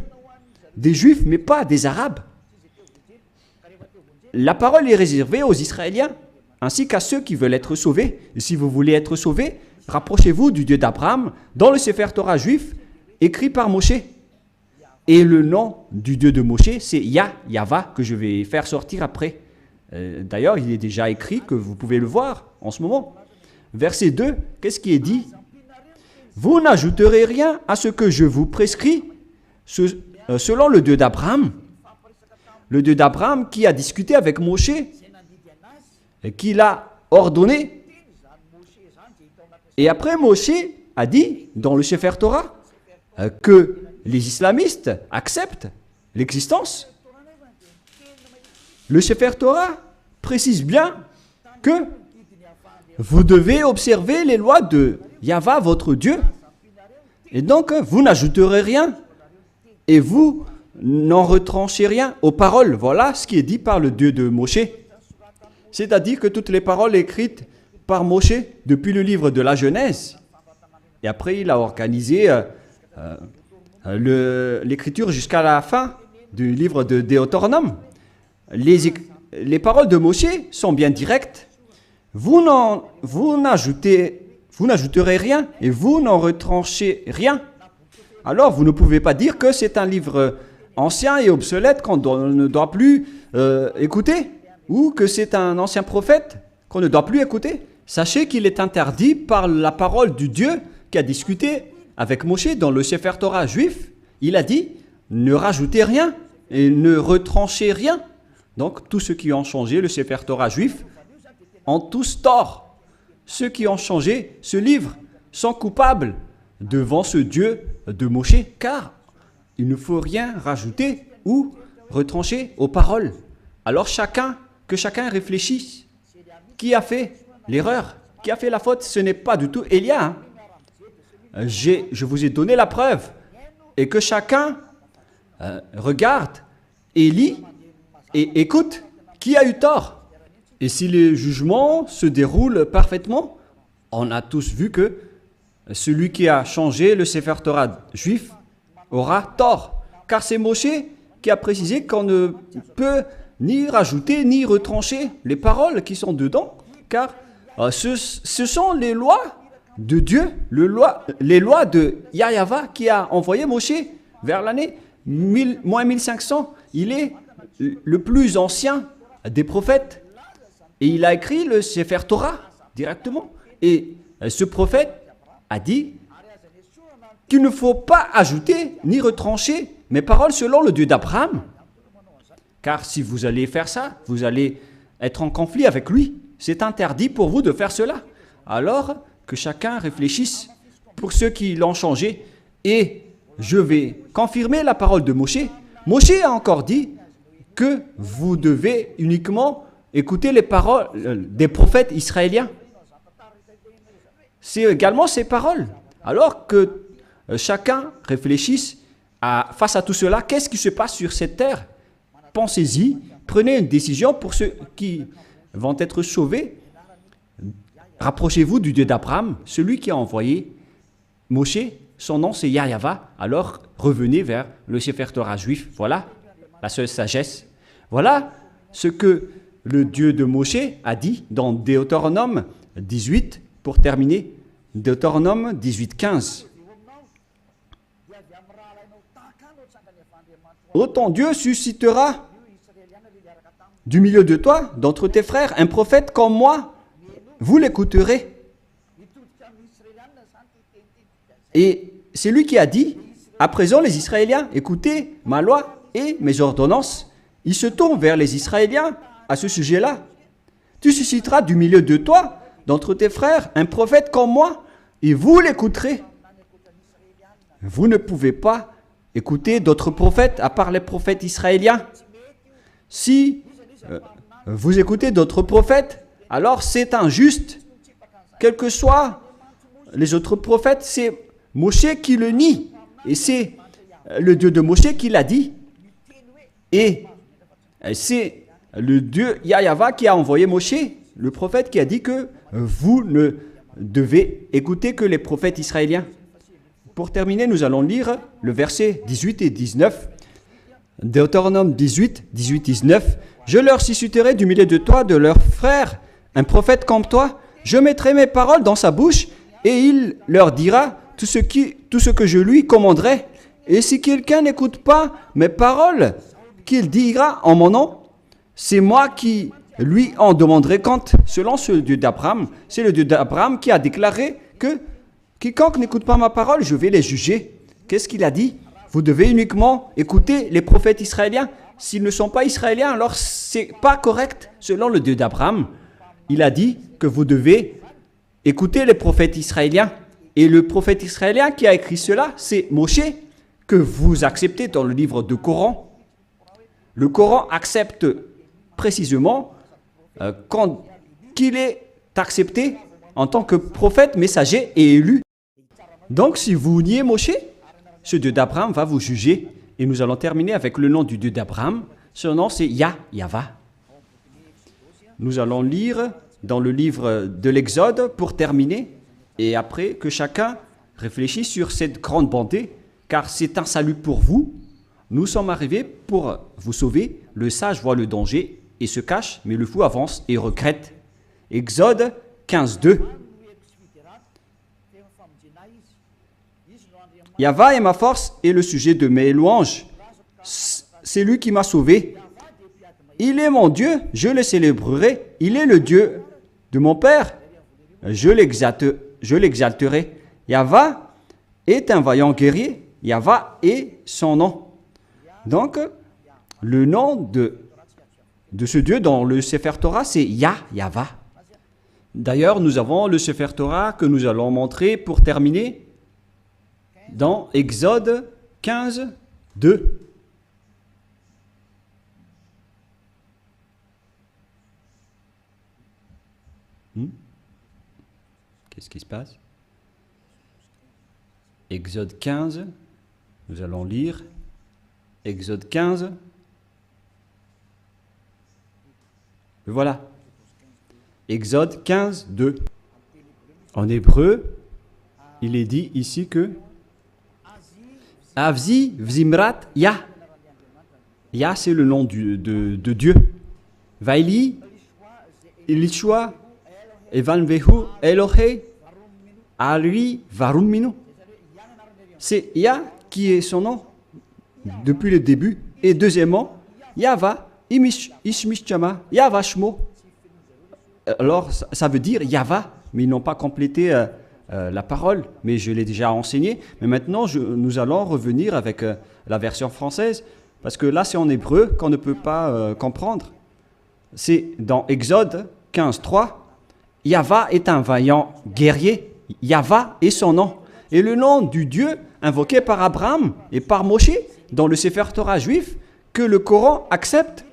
des Juifs, mais pas des Arabes. la parole est réservée aux Israéliens, ainsi qu'à ceux qui veulent être sauvés. Et si vous voulez être sauvés, rapprochez-vous du Dieu d'Abraham dans le Sefer Torah juif, écrit par Moshe. Et le nom du Dieu de Moshe, c'est Yahva, que je vais faire sortir après. D'ailleurs, il est déjà écrit, que vous pouvez le voir en ce moment. Verset 2, qu'est-ce qui est dit? Vous n'ajouterez rien à ce que je vous prescris, selon le Dieu d'Abraham. Le Dieu d'Abraham qui a discuté avec Moshe, et qui l'a ordonné. Et après, Moshe a dit, dans le Sefer Torah, que les islamistes acceptent l'existence. Le Sefer Torah précise bien que vous devez observer les lois de Yahva, votre Dieu. Et donc, vous n'ajouterez rien. Et vous n'en retranchez rien aux paroles. Voilà ce qui est dit par le Dieu de Moshe. C'est-à-dire que toutes les paroles écrites par Moshe depuis le livre de la Genèse. Et après, il a organisé l'écriture jusqu'à la fin du livre de Deutéronome. Les paroles de Moshe sont bien directes. Vous n'ajouterez rien et vous n'en retranchez rien. Alors, vous ne pouvez pas dire que c'est un livre ancien et obsolète qu'on ne doit plus écouter, ou que c'est un ancien prophète qu'on ne doit plus écouter. Sachez qu'il est interdit par la parole du Dieu qui a discuté avec Moshe dans le Sefer Torah juif. Il a dit, ne rajoutez rien et ne retranchez rien. Donc, tous ceux qui ont changé le Sefer Torah juif ont tous tort. Ceux qui ont changé ce livre sont coupables devant ce Dieu de Moshe, car il ne faut rien rajouter ou retrancher aux paroles. Alors que chacun réfléchisse. Qui a fait l'erreur? Qui a fait la faute? Ce n'est pas du tout Élia. Je vous ai donné la preuve. Et que chacun regarde et lit et écoute qui a eu tort. Et si les jugements se déroulent parfaitement, on a tous vu que celui qui a changé le Sefer Torah juif aura tort. Car c'est Moshe qui a précisé qu'on ne peut ni rajouter ni retrancher les paroles qui sont dedans, car ce sont les lois de Dieu, les lois de Yahva qui a envoyé Moshe vers l'année 1500. Il est le plus ancien des prophètes et il a écrit le Sefer Torah directement. Et ce prophète a dit qu'il ne faut pas ajouter ni retrancher mes paroles selon le Dieu d'Abraham. Car si vous allez faire ça, vous allez être en conflit avec lui. C'est interdit pour vous de faire cela. Alors que chacun réfléchisse pour ceux qui l'ont changé. Et je vais confirmer la parole de Moshe. Moshe a encore dit que vous devez uniquement écouter les paroles des prophètes israéliens. C'est également ces paroles. Alors que chacun réfléchisse face à tout cela, qu'est-ce qui se passe sur cette terre? Pensez-y, prenez une décision pour ceux qui vont être sauvés. Rapprochez-vous du Dieu d'Abraham, celui qui a envoyé Moshe. Son nom c'est Yahva. Alors revenez vers le Sefer Torah juif. Voilà la seule sagesse. Voilà ce que le Dieu de Moshe a dit dans Deutéronome 18, pour terminer. Deutéronome 18, 15. Ô ton Dieu suscitera du milieu de toi, d'entre tes frères, un prophète comme moi. Vous l'écouterez. Et c'est lui qui a dit, à présent les Israéliens, écoutez ma loi et mes ordonnances. Il se tourne vers les Israéliens à ce sujet-là. Tu susciteras du milieu de toi, d'entre tes frères, un prophète comme moi, et vous l'écouterez. Vous ne pouvez pas écouter d'autres prophètes à part les prophètes israéliens. Si vous écoutez d'autres prophètes, alors c'est injuste. Quels que soient les autres prophètes, c'est Moshe qui le nie. Et c'est le Dieu de Moshe qui l'a dit. Et c'est le Dieu Yahva qui a envoyé Moshe, le prophète, qui a dit que vous ne devez écouter que les prophètes israéliens. Pour terminer, nous allons lire le verset 18 et 19. Deutéronome 18, 18, 19. Je leur susciterai du milieu de toi, de leurs frères, un prophète comme toi. Je mettrai mes paroles dans sa bouche et il leur dira tout ce que je lui commanderai. Et si quelqu'un n'écoute pas mes paroles qu'il dira en mon nom, c'est moi qui lui en demanderai compte. Selon ce Dieu d'Abraham, c'est le Dieu d'Abraham qui a déclaré que quiconque n'écoute pas ma parole, je vais les juger. Qu'est-ce qu'il a dit? Vous devez uniquement écouter les prophètes israéliens. S'ils ne sont pas israéliens, alors c'est pas correct. Selon le Dieu d'Abraham, il a dit que vous devez écouter les prophètes israéliens. Et le prophète israélien qui a écrit cela, c'est Moshe, que vous acceptez dans le livre du Coran. Le Coran accepte précisément qu'il est accepté en tant que prophète, messager et élu. Donc si vous niez Moshe, ce Dieu d'Abraham va vous juger. Et nous allons terminer avec le nom du Dieu d'Abraham. Son nom c'est Yahva. Nous allons lire dans le livre de l'Exode pour terminer. Et après que chacun réfléchisse sur cette grande bonté, car c'est un salut pour vous. Nous sommes arrivés pour vous sauver. Le sage voit le danger et se cache, mais le fou avance et regrette. Exode 15:2. Yahva est ma force et le sujet de mes louanges. C'est lui qui m'a sauvé. Il est mon Dieu, je le célébrerai. Il est le Dieu de mon Père. Je l'exalterai. Yahva est un vaillant guerrier. Yahva est son nom. Donc, le nom de ce Dieu dans le Sefer Torah, c'est Yahva. D'ailleurs, nous avons le Sefer Torah que nous allons montrer pour terminer dans Exode 15:2. Qu'est-ce qui se passe? Exode 15, nous allons lire Exode 15. Voilà. Exode 15:2. En hébreu, il est dit ici que Avzi Vzimrat Yah. Yah, c'est le nom de Dieu. Vaili, Ilishua, Evanvehu, Elohe, Alui, Varuminu. C'est Yah qui est son nom depuis le début. Et deuxièmement, Yahva, Ishmishchama, Yahva Shmo. Alors, ça veut dire Yahva, mais ils n'ont pas complété la parole, mais je l'ai déjà enseigné. Mais maintenant, nous allons revenir avec la version française, parce que là, c'est en hébreu qu'on ne peut pas comprendre. C'est dans Exode 15:3. Yahva est un vaillant guerrier. Yahva est son nom. Et le nom du Dieu invoqué par Abraham et par Moshe dans le Sefer Torah juif que le Coran accepte,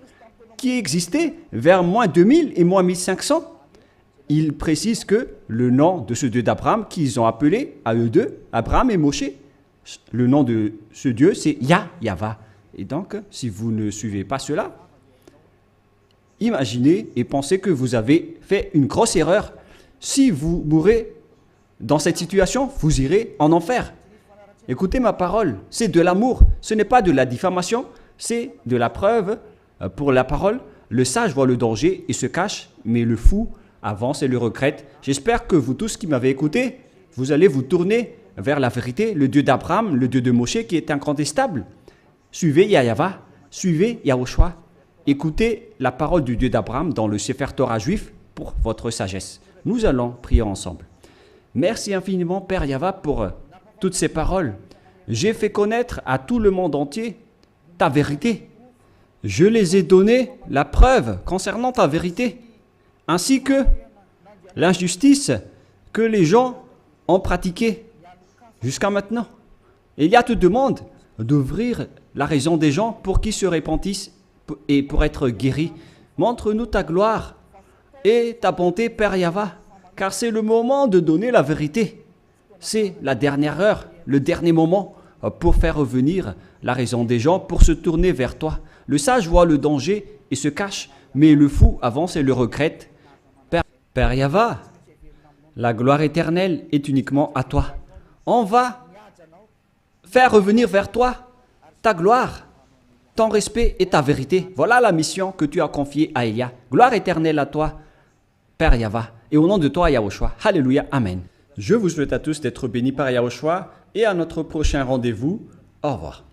qui existait vers moins 2000 et moins 1500. Il précise que le nom de ce Dieu d'Abraham qu'ils ont appelé à eux deux, Abraham et Moshe, le nom de ce Dieu c'est Yahva. Et donc, si vous ne suivez pas cela, imaginez et pensez que vous avez fait une grosse erreur. Si vous mourrez dans cette situation, vous irez en enfer. Écoutez ma parole, c'est de l'amour, ce n'est pas de la diffamation, c'est de la preuve pour la parole. Le sage voit le danger et se cache, mais le fou avance et le regrette. J'espère que vous tous qui m'avez écouté, vous allez vous tourner vers la vérité, le Dieu d'Abraham, le Dieu de Moshe qui est incontestable. Suivez Yahva, suivez Yahushua. Écoutez la parole du Dieu d'Abraham dans le Sefer Torah juif pour votre sagesse. Nous allons prier ensemble. Merci infiniment Père Yahva pour toutes ces paroles. J'ai fait connaître à tout le monde entier ta vérité. Je les ai donné la preuve concernant ta vérité, ainsi que l'injustice que les gens ont pratiquée jusqu'à maintenant. Elias te demande d'ouvrir la raison des gens pour qu'ils se repentissent et pour être guéris. Montre-nous ta gloire et ta bonté, Père Yahva, car c'est le moment de donner la vérité. C'est la dernière heure, le dernier moment pour faire revenir la raison des gens, pour se tourner vers toi. Le sage voit le danger et se cache, mais le fou avance et le regrette. Père Yahva, la gloire éternelle est uniquement à toi. On va faire revenir vers toi ta gloire ton respect et ta vérité. Voilà la mission que tu as confiée à Elia. Gloire éternelle à toi, Père Yahva. Et au nom de toi, Yahushua. Alléluia. Amen. Je vous souhaite à tous d'être bénis par Yahushua et à notre prochain rendez-vous. Au revoir.